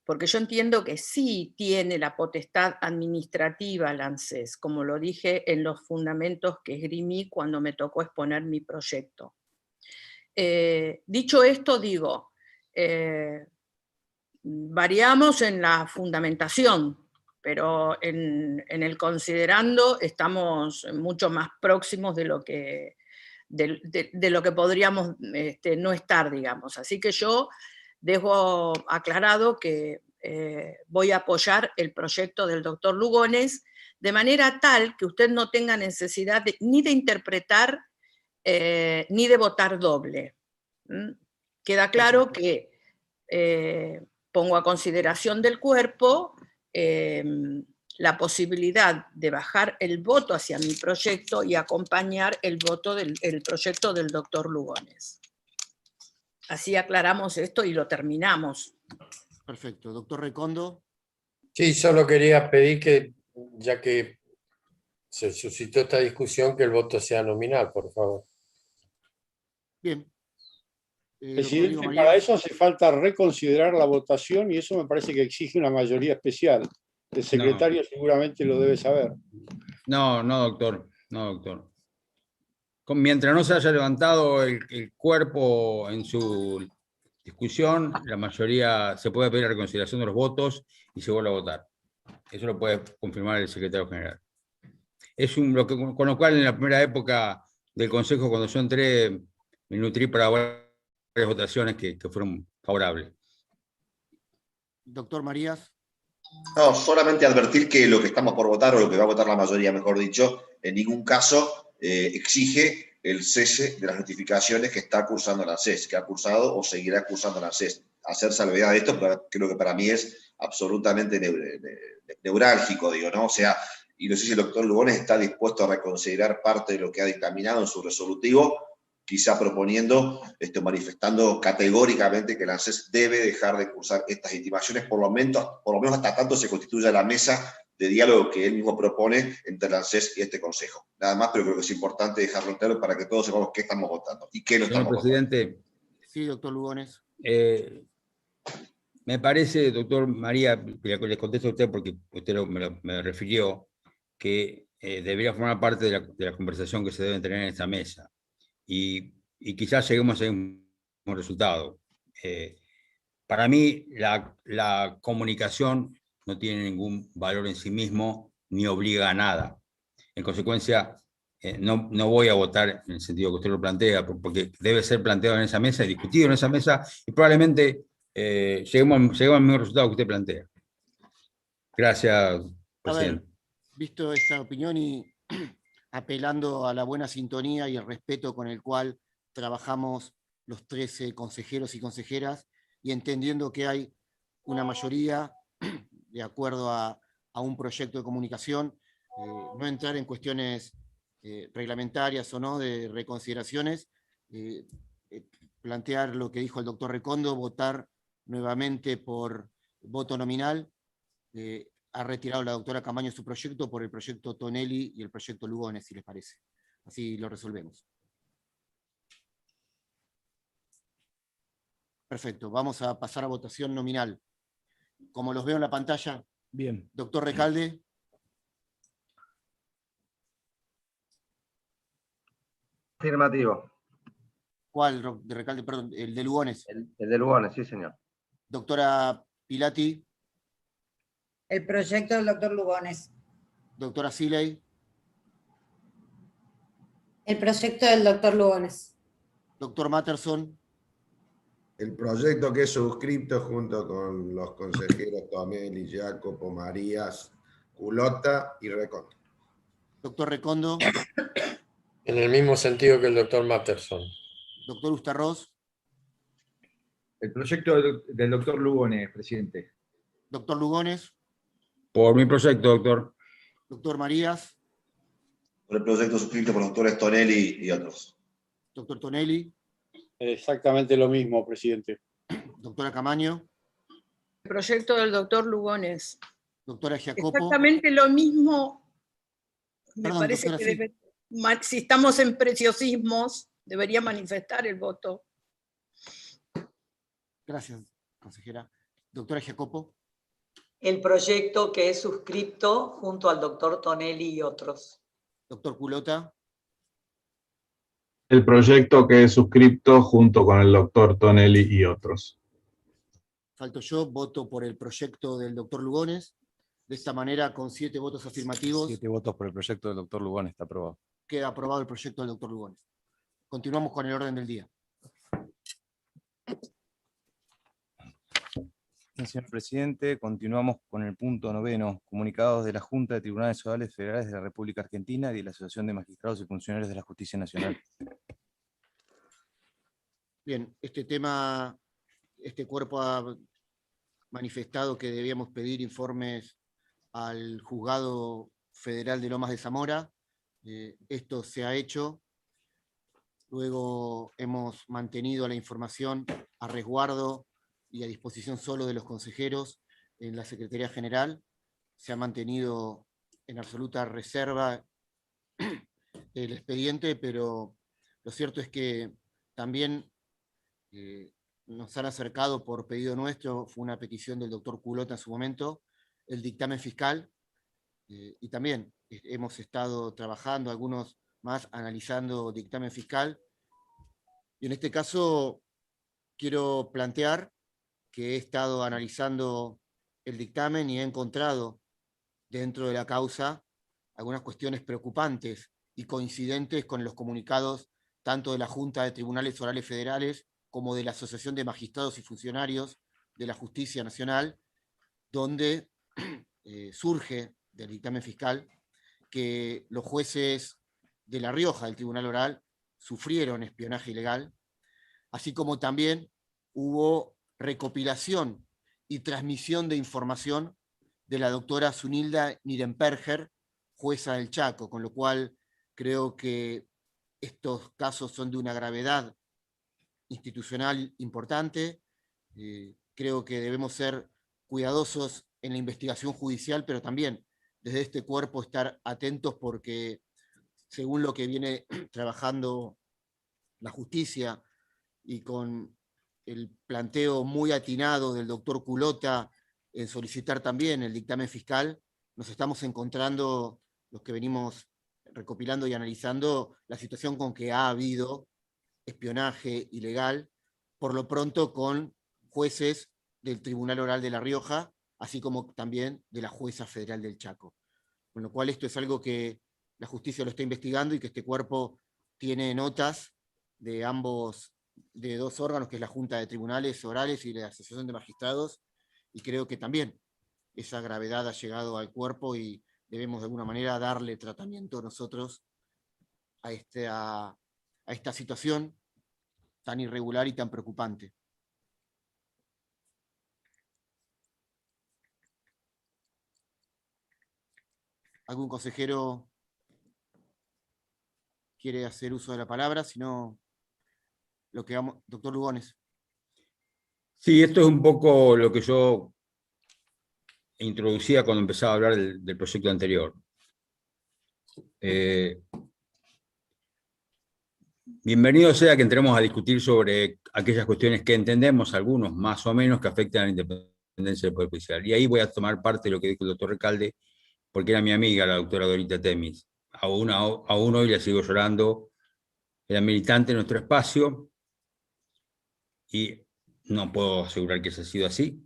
porque yo entiendo que sí tiene la potestad administrativa la ANSES, como lo dije en los fundamentos que esgrimí cuando me tocó exponer mi proyecto. Dicho esto, digo, variamos en la fundamentación, pero en el considerando estamos mucho más próximos de lo que podríamos no estar, digamos. Así que yo dejo aclarado que voy a apoyar el proyecto del doctor Lugones, de manera tal que usted no tenga necesidad ni de interpretar ni de votar doble. Queda claro que pongo a consideración del cuerpo la posibilidad de bajar el voto hacia mi proyecto y acompañar el voto del proyecto del doctor Lugones. Así aclaramos esto y lo terminamos. Perfecto. Doctor Recondo. Sí, solo quería pedir que, ya que se suscitó esta discusión, que el voto sea nominal, por favor. Bien. Doctor Presidente, Diego para Marías. eso hace falta reconsiderar la votación y eso me parece que exige una mayoría especial. El secretario seguramente lo debe saber. No, doctor. No, doctor. Mientras no se haya levantado el cuerpo en su discusión, la mayoría se puede pedir la reconsideración de los votos y se vuelve a votar. Eso lo puede confirmar el secretario general. Con lo cual, en la primera época del Consejo, cuando yo entré, me nutrí para varias votaciones que fueron favorables. Doctor Marías. No, solamente advertir que lo que estamos por votar, o lo que va a votar la mayoría, mejor dicho, en ningún caso exige el cese de las notificaciones que está cursando la ANSES, que ha cursado o seguirá cursando la ANSES. Hacer salvedad de esto, creo que para mí es absolutamente neurálgico, digo, ¿no? O sea, y no sé si el doctor Lugones está dispuesto a reconsiderar parte de lo que ha dictaminado en su resolutivo, quizá proponiendo, manifestando categóricamente que la ANSES debe dejar de cursar estas intimaciones, por lo menos hasta tanto se constituya la mesa de diálogo que él mismo propone entre la ANSES y este Consejo. Nada más, pero creo que es importante dejarlo claro para que todos sepamos qué estamos votando y qué no Señor estamos presidente, votando. Sí, doctor Lugones. Me parece, doctor María, le contesto a usted porque usted me refirió, que debería formar parte de la conversación que se debe tener en esta mesa. Y quizás lleguemos a un resultado. Para mí, la comunicación no tiene ningún valor en sí mismo, ni obliga a nada. En consecuencia, no voy a votar en el sentido que usted lo plantea, porque debe ser planteado en esa mesa y discutido en esa mesa, y probablemente lleguemos al mismo resultado que usted plantea. Gracias, presidente. A ver, visto esta opinión y apelando a la buena sintonía y el respeto con el cual trabajamos los 13 consejeros y consejeras, y entendiendo que hay una mayoría de acuerdo a un proyecto de comunicación, no entrar en cuestiones reglamentarias o no, de reconsideraciones, plantear lo que dijo el doctor Recondo, votar nuevamente por voto nominal. Ha retirado la doctora Camaño su proyecto por el proyecto Tonelli y el proyecto Lugones, si les parece. Así lo resolvemos. Perfecto, vamos a pasar a votación nominal. Como los veo en la pantalla. Bien. Doctor Recalde. Afirmativo. ¿Cuál de Recalde? Perdón, el de Lugones. El de Lugones, sí, señor. Doctora Pilati. El proyecto del doctor Lugones. Doctora Siley. El proyecto del doctor Lugones. Doctor Matterson. El proyecto que es suscripto junto con los consejeros Tonelli, Jacopo, Marías, Culota y Recondo. Doctor Recondo. En el mismo sentido que el doctor Matterson. Doctor Ustarroz. El proyecto del doctor Lugones, presidente. Doctor Lugones. Por mi proyecto, doctor. Doctor Marías. Por el proyecto suscrito por los doctores Tonelli y otros. Doctor Tonelli. Exactamente lo mismo, presidente. Doctora Camaño. El proyecto del doctor Lugones. Doctora Jacopo. Exactamente lo mismo. Me Perdón, parece doctora, que si estamos en preciosismos, debería manifestar el voto. Gracias, consejera. Doctora Jacopo. El proyecto que es suscripto junto al doctor Tonelli y otros. Doctor Culota. El proyecto que es suscripto junto con el doctor Tonelli y otros. Falto yo, voto por el proyecto del doctor Lugones. De esta manera, con 7 votos afirmativos. 7 votos por el proyecto del doctor Lugones, está aprobado. Queda aprobado el proyecto del doctor Lugones. Continuamos con el orden del día. Señor presidente, continuamos con el punto 9, comunicados de la Junta de Tribunales Orales Federales de la República Argentina y de la Asociación de Magistrados y Funcionarios de la Justicia Nacional. Bien, este cuerpo ha manifestado que debíamos pedir informes al Juzgado Federal de Lomas de Zamora. Esto se ha hecho. Luego hemos mantenido la información a resguardo y a disposición solo de los consejeros en la Secretaría General. Se ha mantenido en absoluta reserva el expediente, pero lo cierto es que también nos han acercado por pedido nuestro, fue una petición del doctor Culota en su momento, el dictamen fiscal, y también hemos estado trabajando, algunos más analizando dictamen fiscal, y en este caso quiero plantear que he estado analizando el dictamen y he encontrado dentro de la causa algunas cuestiones preocupantes y coincidentes con los comunicados tanto de la Junta de Tribunales Orales Federales como de la Asociación de Magistrados y Funcionarios de la Justicia Nacional, donde surge del dictamen fiscal que los jueces de La Rioja, del Tribunal Oral, sufrieron espionaje ilegal, así como también hubo recopilación y transmisión de información de la doctora Zunilda Nirenberger, jueza del Chaco, con lo cual creo que estos casos son de una gravedad institucional importante. Creo que debemos ser cuidadosos en la investigación judicial, pero también desde este cuerpo estar atentos porque según lo que viene trabajando la justicia y con el planteo muy atinado del doctor Culota en solicitar también el dictamen fiscal, nos estamos encontrando, los que venimos recopilando y analizando, la situación con que ha habido espionaje ilegal, por lo pronto con jueces del Tribunal Oral de La Rioja, así como también de la jueza federal del Chaco. Con lo cual esto es algo que la justicia lo está investigando y que este cuerpo tiene notas de ambos, de dos órganos, que es la Junta de Tribunales Orales y la Asociación de Magistrados, y creo que también esa gravedad ha llegado al cuerpo y debemos de alguna manera darle tratamiento nosotros a esta situación tan irregular y tan preocupante. ¿Algún consejero quiere hacer uso de la palabra? Si no, lo que vamos... Doctor Lugones. Sí, esto es un poco lo que yo introducía cuando empezaba a hablar del proyecto anterior. Bienvenido sea que entremos a discutir sobre aquellas cuestiones que entendemos, algunos más o menos, que afectan a la independencia del Poder Judicial. Y ahí voy a tomar parte de lo que dijo el doctor Recalde, porque era mi amiga, la doctora Dorita Temis. Aún hoy la sigo llorando. Era militante en nuestro espacio y no puedo asegurar que eso ha sido así,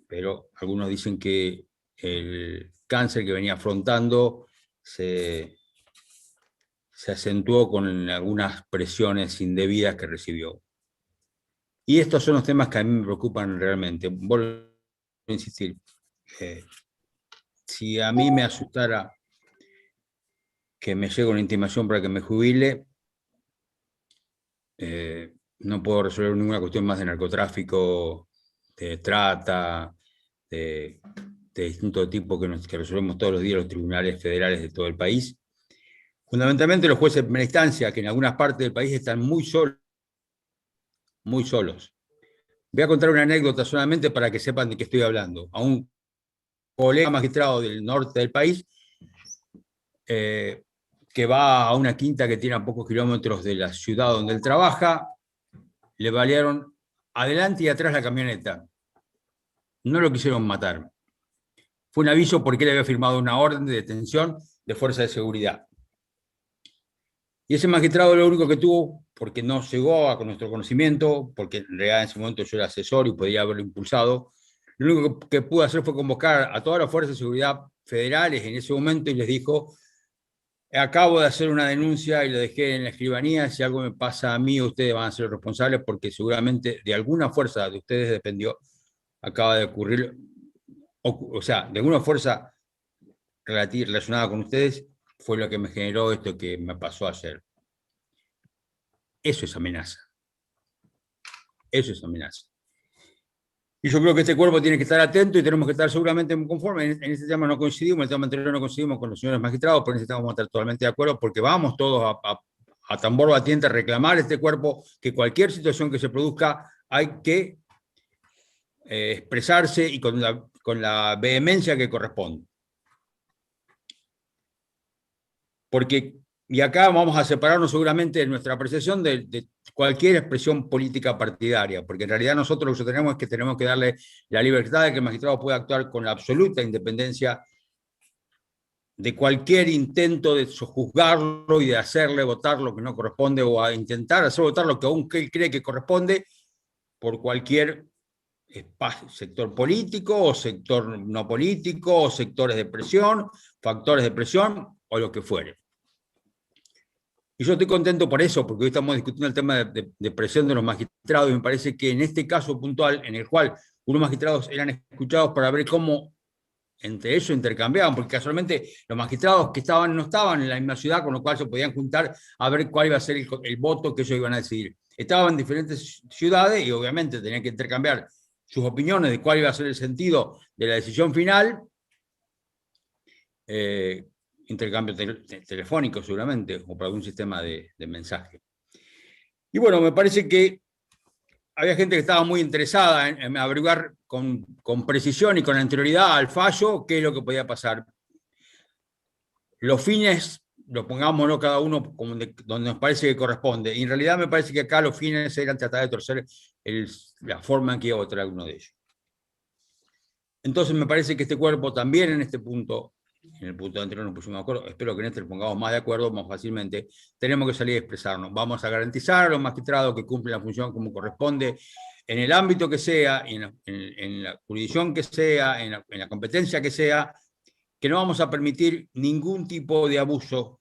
pero algunos dicen que el cáncer que venía afrontando se acentuó con algunas presiones indebidas que recibió. Y estos son los temas que a mí me preocupan realmente. Vuelvo a insistir, si a mí me asustara que me llegue una intimación para que me jubile, no puedo resolver ninguna cuestión más de narcotráfico, de trata, de distinto tipo que resolvemos todos los días los tribunales federales de todo el país. Fundamentalmente los jueces de primera instancia, que en algunas partes del país están muy solos. Muy solos. Voy a contar una anécdota solamente para que sepan de qué estoy hablando. A un colega magistrado del norte del país, que va a una quinta que tiene a pocos kilómetros de la ciudad donde él trabaja, le balearon adelante y atrás la camioneta. No lo quisieron matar. Fue un aviso porque él había firmado una orden de detención de fuerza de seguridad. Y ese magistrado lo único que tuvo, porque no llegó a nuestro conocimiento, porque en realidad en ese momento yo era asesor y podía haberlo impulsado, lo único que pudo hacer fue convocar a todas las fuerzas de seguridad federales en ese momento y les dijo: acabo de hacer una denuncia y lo dejé en la escribanía, si algo me pasa a mí, ustedes van a ser responsables porque seguramente de alguna fuerza de ustedes dependió, acaba de ocurrir, o sea, de alguna fuerza relacionada con ustedes, fue lo que me generó esto que me pasó ayer. Eso es amenaza. Eso es amenaza. Y yo creo que este cuerpo tiene que estar atento y tenemos que estar seguramente conformes. En este tema no coincidimos, en el tema anterior no coincidimos con los señores magistrados, pero en este tema vamos a estar totalmente de acuerdo porque vamos todos a tambor batiente reclamar este cuerpo, que cualquier situación que se produzca hay que expresarse y con la vehemencia que corresponde. Porque, y acá vamos a separarnos seguramente de nuestra apreciación de cualquier expresión política partidaria, porque en realidad nosotros lo que tenemos es que tenemos que darle la libertad de que el magistrado pueda actuar con la absoluta independencia de cualquier intento de sojuzgarlo y de hacerle votar lo que no corresponde, o a intentar hacer votar lo que aún él cree que corresponde por cualquier sector político o sector no político o sectores de presión, factores de presión o lo que fuere. Y yo estoy contento por eso, porque hoy estamos discutiendo el tema de presión de los magistrados, y me parece que en este caso puntual, en el cual unos magistrados eran escuchados para ver cómo entre ellos intercambiaban, porque casualmente los magistrados que no estaban en la misma ciudad, con lo cual se podían juntar a ver cuál iba a ser el voto que ellos iban a decidir. Estaban en diferentes ciudades y obviamente tenían que intercambiar sus opiniones de cuál iba a ser el sentido de la decisión final, intercambio telefónico seguramente, o por algún sistema de mensaje. Y bueno, me parece que había gente que estaba muy interesada en averiguar con precisión y con anterioridad al fallo qué es lo que podía pasar. Los fines, lo pongámoslo cada uno donde nos parece que corresponde. Y en realidad me parece que acá los fines eran tratar de torcer la forma en que iba a votar alguno de ellos. Entonces me parece que este cuerpo también en este punto, en el punto anterior nos pusimos de acuerdo, espero que en este nos pongamos más de acuerdo, más fácilmente, tenemos que salir a expresarnos. Vamos a garantizar a los magistrados que cumplen la función como corresponde, en el ámbito que sea, en la jurisdicción que sea, en la competencia que sea, que no vamos a permitir ningún tipo de abuso,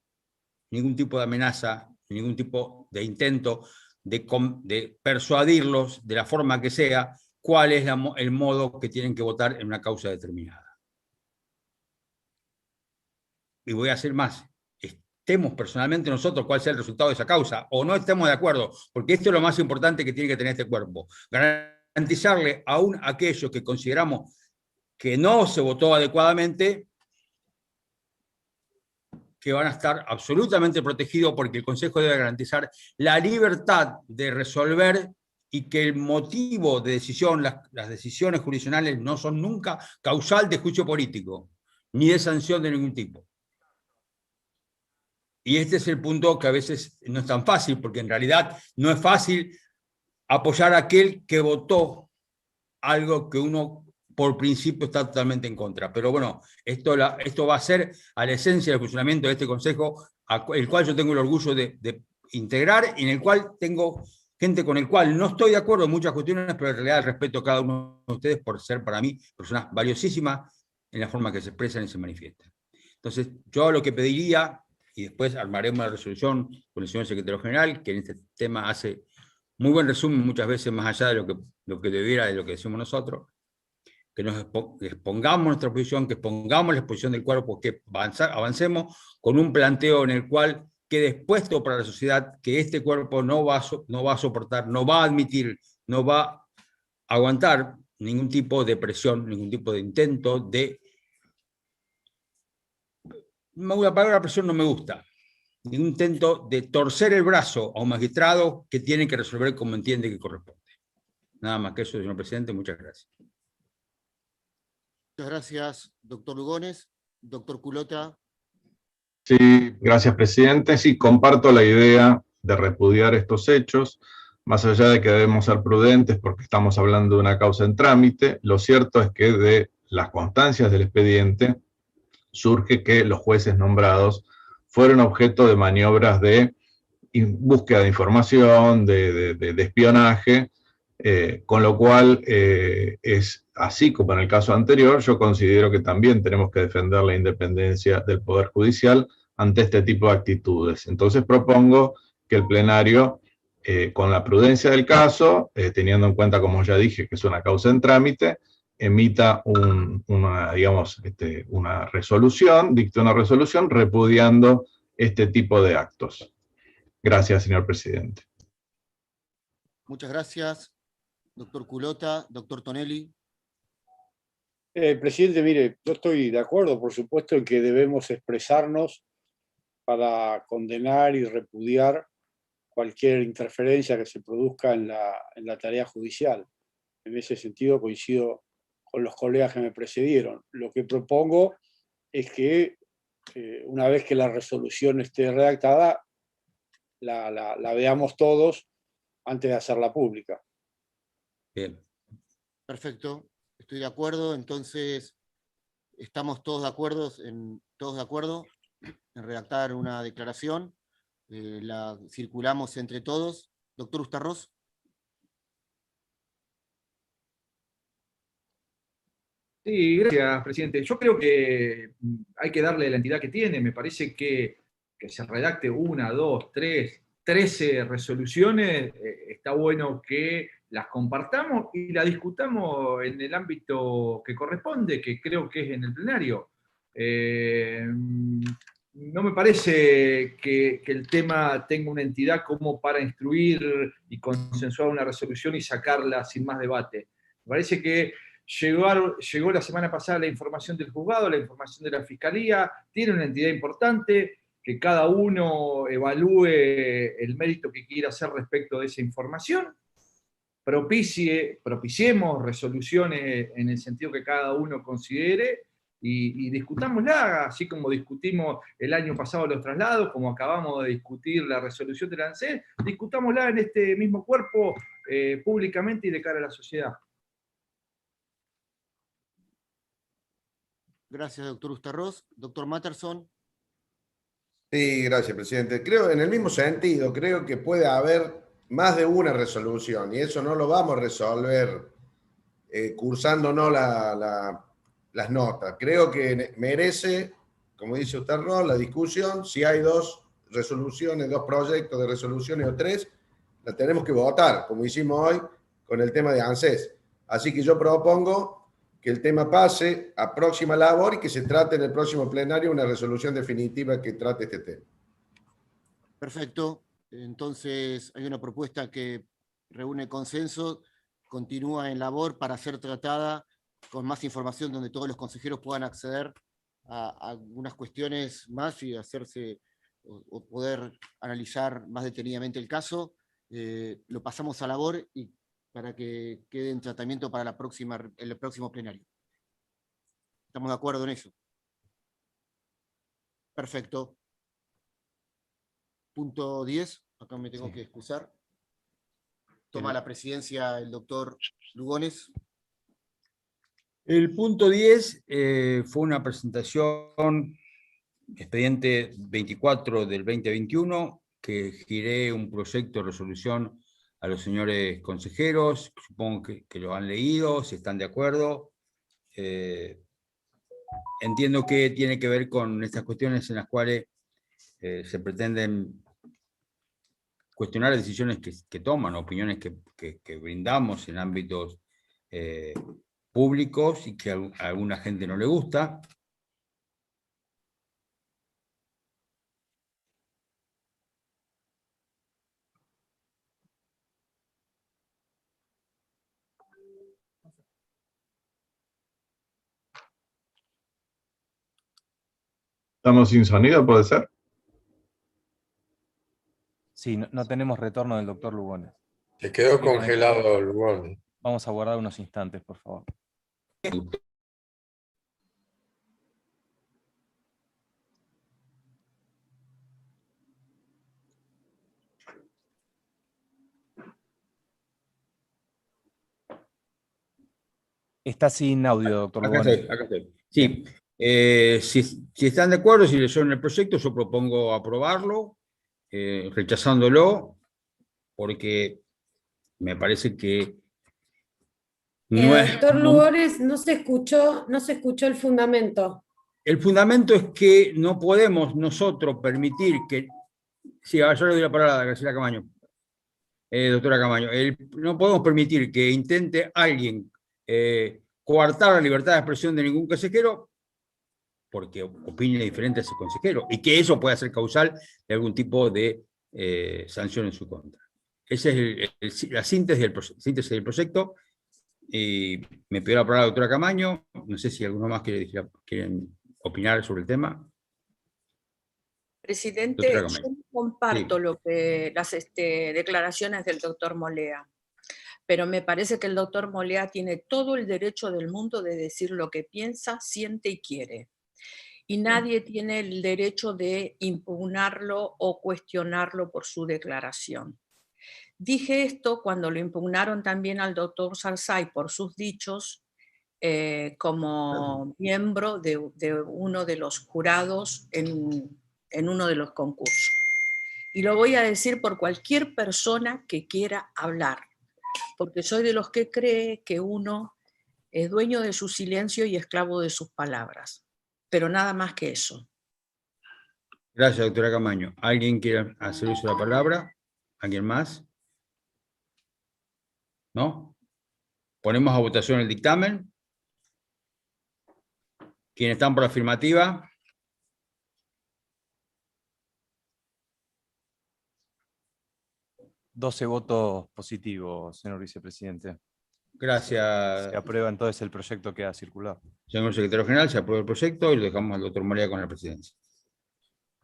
ningún tipo de amenaza, ningún tipo de intento de persuadirlos de la forma que sea cuál es el modo que tienen que votar en una causa determinada. Y voy a hacer más. Estemos personalmente nosotros cuál sea el resultado de esa causa, o no estemos de acuerdo, porque esto es lo más importante que tiene que tener este cuerpo. Garantizarle aún a aquellos que consideramos que no se votó adecuadamente, que van a estar absolutamente protegidos, porque el Consejo debe garantizar la libertad de resolver y que el motivo de decisión, las decisiones jurisdiccionales no son nunca causal de juicio político, ni de sanción de ningún tipo. Y este es el punto que a veces no es tan fácil, porque en realidad no es fácil apoyar a aquel que votó algo que uno por principio está totalmente en contra. Pero bueno, esto va a ser a la esencia del funcionamiento de este Consejo, el cual yo tengo el orgullo de integrar, y en el cual tengo gente con el cual no estoy de acuerdo en muchas cuestiones, pero en realidad respeto a cada uno de ustedes por ser para mí personas valiosísimas en la forma que se expresan y se manifiestan. Entonces, yo lo que pediría, y después armaremos la resolución con el señor secretario general, que en este tema hace muy buen resumen muchas veces más allá de lo que debiera de lo que decimos nosotros, que nos expongamos nuestra posición, que expongamos la exposición del cuerpo, que avancemos con un planteo en el cual quede expuesto para la sociedad que este cuerpo no va a soportar, no va a admitir, no va a aguantar ningún tipo de presión, ningún tipo de intento de... La palabra presión no me gusta. Ningún intento de torcer el brazo a un magistrado que tiene que resolver como entiende que corresponde. Nada más que eso, señor presidente. Muchas gracias. Muchas gracias, doctor Lugones. Doctor Culota. Sí, gracias, presidente. Sí, comparto la idea de repudiar estos hechos, más allá de que debemos ser prudentes porque estamos hablando de una causa en trámite. Lo cierto es que de las constancias del expediente surge que los jueces nombrados fueron objeto de maniobras de búsqueda de información, de espionaje, con lo cual es así como en el caso anterior. Yo considero que también tenemos que defender la independencia del Poder Judicial ante este tipo de actitudes. Entonces propongo que el plenario, con la prudencia del caso, teniendo en cuenta, como ya dije, que es una causa en trámite, emita una resolución, dicte una resolución repudiando este tipo de actos. Gracias, señor presidente. Muchas gracias, doctor Culota. Doctor Tonelli. Presidente, mire, yo estoy de acuerdo, por supuesto, en que debemos expresarnos para condenar y repudiar cualquier interferencia que se produzca en la tarea judicial. En ese sentido coincido con los colegas que me precedieron. Lo que propongo es que una vez que la resolución esté redactada, la veamos todos antes de hacerla pública. Bien. Perfecto, estoy de acuerdo. Entonces, estamos todos de acuerdo en redactar una declaración. La circulamos entre todos. Doctor Ustarros. Sí, gracias, presidente. Yo creo que hay que darle la entidad que tiene. Me parece que se redacte 1, 2, 3, 13 resoluciones. Está bueno que las compartamos y las discutamos en el ámbito que corresponde, que creo que es en el plenario. No me parece que el tema tenga una entidad como para instruir y consensuar una resolución y sacarla sin más debate. Me parece que llegó la semana pasada la información del juzgado, la información de la fiscalía, tiene una entidad importante, que cada uno evalúe el mérito que quiera hacer respecto de esa información, propiciemos resoluciones en el sentido que cada uno considere, y discutámosla, así como discutimos el año pasado los traslados, como acabamos de discutir la resolución de la ANSES, discutámosla en este mismo cuerpo públicamente y de cara a la sociedad. Gracias, doctor Ustarros. Doctor Matterson. Sí, gracias, presidente. Creo, en el mismo sentido, creo que puede haber más de una resolución y eso no lo vamos a resolver cursándonos las notas. Creo que merece, como dice Ustarros, la discusión. Si hay 2 resoluciones, 2 proyectos de resoluciones o 3, la tenemos que votar, como hicimos hoy con el tema de ANSES. Así que yo propongo que el tema pase a próxima labor y que se trate en el próximo plenario una resolución definitiva que trate este tema. Perfecto. Entonces hay una propuesta que reúne consenso, continúa en labor para ser tratada con más información donde todos los consejeros puedan acceder a algunas cuestiones más y hacerse o poder analizar más detenidamente el caso. Lo pasamos a labor y para que quede en tratamiento para el próximo plenario. ¿Estamos de acuerdo en eso? Perfecto. Punto 10, acá me tengo que excusar. Toma la presidencia el doctor Lugones. El punto 10 fue una presentación, expediente 24 del 2021, que giré un proyecto de resolución a los señores consejeros, supongo que lo han leído, si están de acuerdo. Entiendo que tiene que ver con estas cuestiones en las cuales se pretenden cuestionar decisiones que toman, opiniones que brindamos en ámbitos públicos y que a alguna gente no le gusta. ¿Estamos sin sonido, puede ser? Sí, no tenemos retorno del doctor Lugones. Se quedó congelado Lugones. Vamos a guardar unos instantes, por favor. Está sin audio, doctor Lugones. Acá estoy. Sí, si están de acuerdo, si leyeron el proyecto, yo propongo aprobarlo, rechazándolo, porque me parece que no es... Doctor Lugones, no se escuchó el fundamento. El fundamento es que no podemos nosotros permitir que... Sí, yo le doy la palabra a Graciela Camaño. Doctora Camaño, no podemos permitir que intente alguien coartar la libertad de expresión de ningún consejero porque opine diferente a ese consejero, y que eso pueda ser causal de algún tipo de sanción en su contra. Esa es la síntesis del proyecto, y me pidió la palabra la doctora Camaño. No sé si alguno más quieren opinar sobre el tema. Presidente, Doctora yo Camel. no comparto Sí. las declaraciones del doctor Molea, pero me parece que el doctor Molea tiene todo el derecho del mundo de decir lo que piensa, siente y quiere. Y nadie tiene el derecho de impugnarlo o cuestionarlo por su declaración. Dije esto cuando lo impugnaron también al doctor Sarsay por sus dichos como miembro de uno de los jurados en uno de los concursos. Y lo voy a decir por cualquier persona que quiera hablar, porque soy de los que cree que uno es dueño de su silencio y esclavo de sus palabras, pero nada más que eso. Gracias, doctora Camaño. ¿Alguien quiere hacer uso de la palabra? ¿Alguien más? ¿No? Ponemos a votación el dictamen. ¿Quiénes están por la afirmativa? $12 votos positivos, señor vicepresidente. Gracias. Se aprueba entonces el proyecto que ha circulado. Señor secretario general, se aprueba el proyecto y lo dejamos al doctor Molea con la presidencia.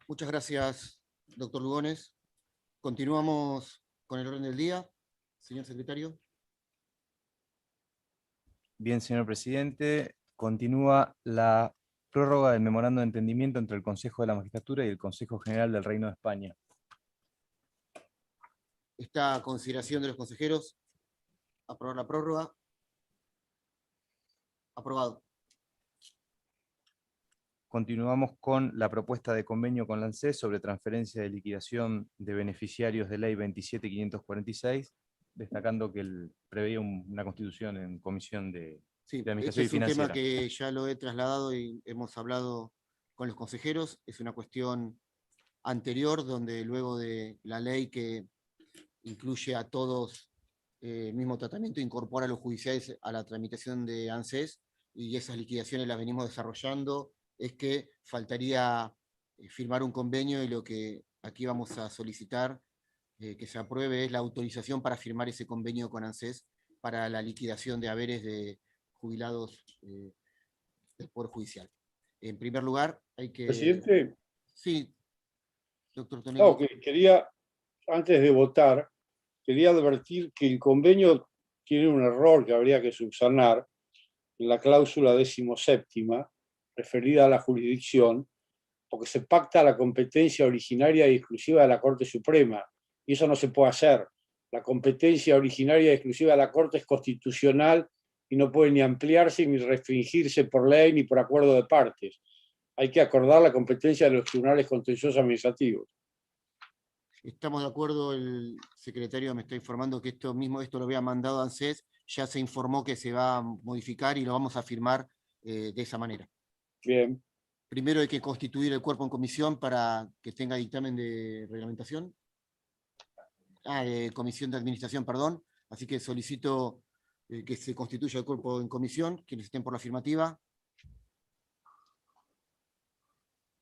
Muchas gracias, doctor Lugones. Continuamos con el orden del día. Señor secretario. Bien, señor presidente, continúa la prórroga del memorando de entendimiento entre el Consejo de la Magistratura y el Consejo General del Reino de España. Esta a consideración de los consejeros. Aprobar la prórroga. Aprobado. Continuamos con la propuesta de convenio con la ANSES sobre transferencia de liquidación de beneficiarios de ley 27546, destacando que preveía una constitución en comisión de Administración Este y es un tema Financiera. que ya lo he trasladado y hemos hablado con los consejeros. Es una cuestión anterior, donde luego de la ley que incluye a todos el mismo tratamiento, incorpora a los judiciales a la tramitación de ANSES, y esas liquidaciones las venimos desarrollando, es que faltaría firmar un convenio, y lo que aquí vamos a solicitar que se apruebe es la autorización para firmar ese convenio con ANSES para la liquidación de haberes de jubilados del Poder Judicial. En primer lugar, hay que... Presidente. Sí, doctor Tonelli. No, que quería, antes de votar, quería advertir que el convenio tiene un error que habría que subsanar en la cláusula 17ª, referida a la jurisdicción, porque se pacta la competencia originaria y exclusiva de la Corte Suprema, y eso no se puede hacer. La competencia originaria y exclusiva de la Corte es constitucional y no puede ni ampliarse ni restringirse por ley ni por acuerdo de partes. Hay que acordar la competencia de los tribunales contenciosos administrativos. Estamos de acuerdo, el secretario me está informando que esto lo había mandado a ANSES, ya se informó que se va a modificar y lo vamos a firmar de esa manera. Bien. Primero hay que constituir el cuerpo en comisión para que tenga dictamen de reglamentación. De comisión de administración, perdón. Así que solicito que se constituya el cuerpo en comisión, quienes estén por la afirmativa.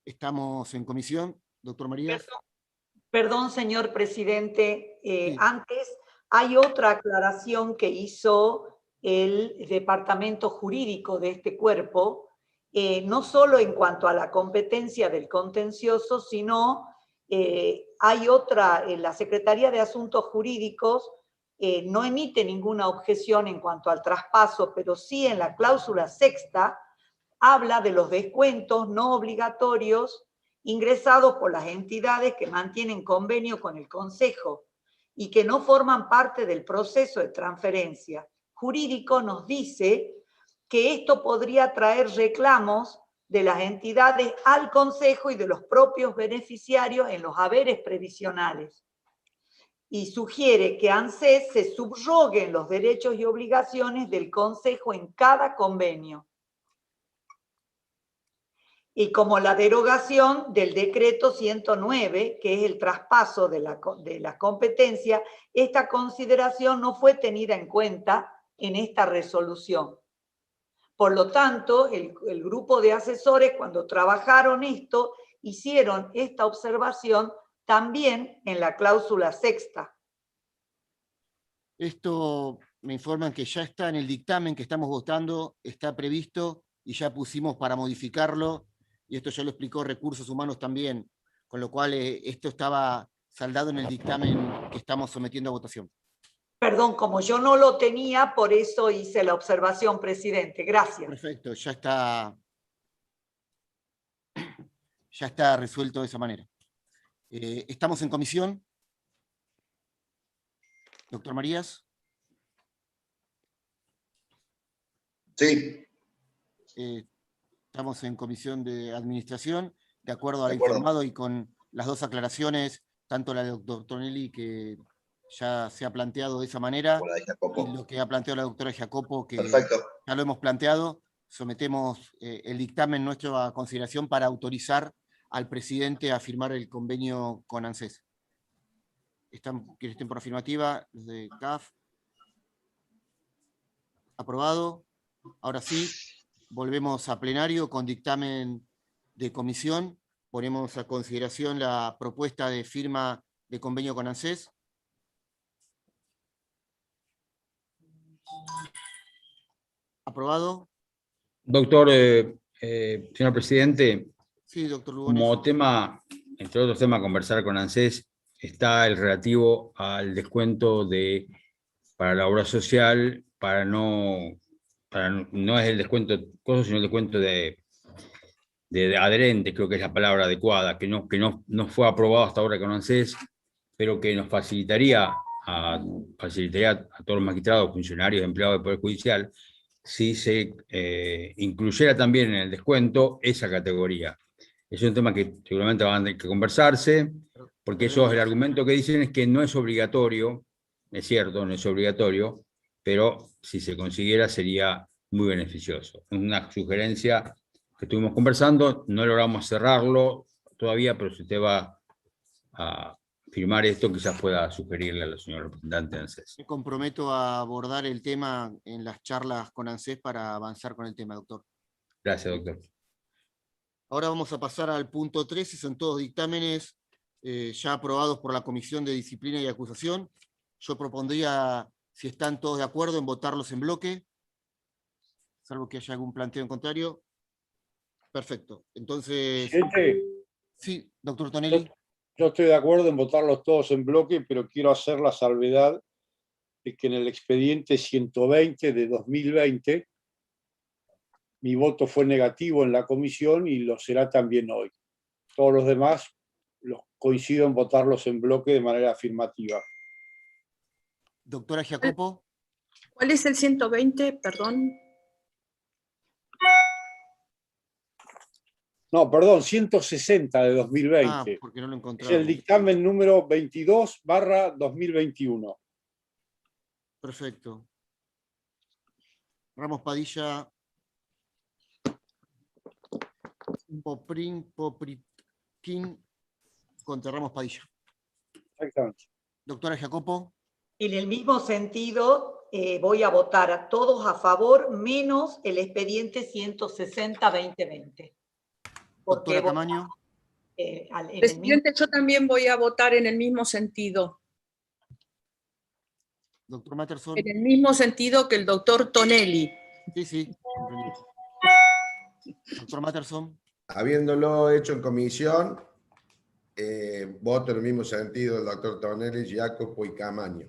Estamos en comisión, doctor María. Perdón, señor presidente. Antes hay otra aclaración que hizo el departamento jurídico de este cuerpo, no solo en cuanto a la competencia del contencioso, sino hay otra, la Secretaría de Asuntos Jurídicos no emite ninguna objeción en cuanto al traspaso, pero sí en la cláusula sexta habla de los descuentos no obligatorios ingresados por las entidades que mantienen convenio con el Consejo y que no forman parte del proceso de transferencia. Jurídico nos dice que esto podría traer reclamos de las entidades al Consejo y de los propios beneficiarios en los haberes previsionales. Y sugiere que ANSES se subroguen los derechos y obligaciones del Consejo en cada convenio. Y como la derogación del decreto 109, que es el traspaso de la competencia, esta consideración no fue tenida en cuenta en esta resolución. Por lo tanto, el grupo de asesores, cuando trabajaron esto, hicieron esta observación también en la cláusula sexta. Esto me informan que ya está en el dictamen que estamos votando, está previsto y ya pusimos para modificarlo, y esto ya lo explicó Recursos Humanos también. con lo cual esto estaba saldado en el dictamen que estamos sometiendo a votación. Perdón, como yo no lo tenía, por eso hice la observación, presidente. Gracias. Perfecto, ya está resuelto de esa manera. Estamos en comisión. Doctor Marías. Sí. Estamos en comisión de administración, de acuerdo a lo informado y con las dos aclaraciones, tanto la del doctor Tonelli, que ya se ha planteado de esa manera, y lo que ha planteado la doctora Jacopo, que ya lo hemos planteado. Sometemos el dictamen nuestro a consideración para autorizar al presidente a firmar el convenio con ANSES. ¿Quiénes estén por afirmativa? Los de CAF. Aprobado. Ahora sí, volvemos a plenario con dictamen de comisión. Ponemos a consideración la propuesta de firma de convenio con ANSES. ¿Aprobado? Doctor, señor presidente, sí, doctor Lugones. Como tema, entre otros temas, a conversar con ANSES, está el relativo al descuento para la obra social, no es el descuento sino el descuento de adherentes, creo que es la palabra adecuada, que no fue aprobado hasta ahora con ANSES, pero que nos facilitaría a todos los magistrados, funcionarios, empleados del Poder Judicial, si se incluyera también en el descuento esa categoría. Es un tema que seguramente van a tener que conversarse, porque el argumento que dicen es que no es obligatorio, es cierto, no es obligatorio, pero si se consiguiera sería muy beneficioso. Es una sugerencia que estuvimos conversando, no logramos cerrarlo todavía, pero si usted va a firmar esto, quizás pueda sugerirle a la señora representante de ANSES. Me comprometo a abordar el tema en las charlas con ANSES para avanzar con el tema, doctor. Gracias, doctor. Ahora vamos a pasar al punto 13, son todos dictámenes ya aprobados por la Comisión de Disciplina y Acusación. Yo propondría, si están todos de acuerdo, en votarlos en bloque, salvo que haya algún planteo en contrario. Perfecto. Entonces... Sí, doctor Tonelli. Yo estoy de acuerdo en votarlos todos en bloque, pero quiero hacer la salvedad de que en el expediente 120 de 2020 mi voto fue negativo en la comisión y lo será también hoy. Todos los demás coincido en votarlos en bloque de manera afirmativa. Doctora Jacopo. ¿Cuál es el 120? Perdón. No, perdón, 160 de 2020. Ah, porque no lo encontraba. Es el dictamen número 22/2021. Perfecto. Ramos Padilla. Poprikin contra Ramos Padilla. Exactamente. Doctora Jacopo. En el mismo sentido, voy a votar a todos a favor, menos el expediente 160-2020. Doctora Camaño. Presidente, yo también voy a votar en el mismo sentido. Doctor Matterson. En el mismo sentido que el doctor Tonelli. Sí. Doctor Matterson. Habiéndolo hecho en comisión, voto en el mismo sentido del doctor Tonelli, Jacopo y Camaño.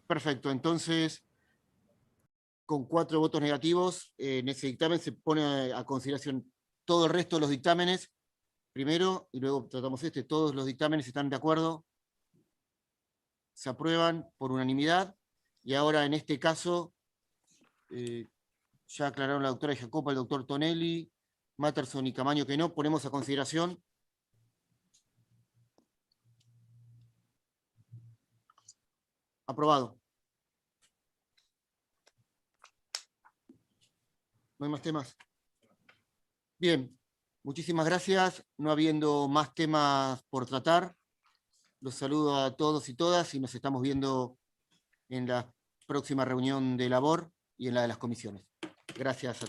Perfecto, entonces, con 4 votos negativos, en ese dictamen se pone a consideración todo el resto de los dictámenes, primero, y luego tratamos todos los dictámenes están de acuerdo, se aprueban por unanimidad, y ahora en este caso, ya aclararon la doctora Jacopo, el doctor Tonelli, Matterson y Camaño que no, ponemos a consideración. Aprobado. ¿No hay más temas? Bien, muchísimas gracias. No habiendo más temas por tratar, los saludo a todos y todas y nos estamos viendo en la próxima reunión de labor y en la de las comisiones. Gracias a todos.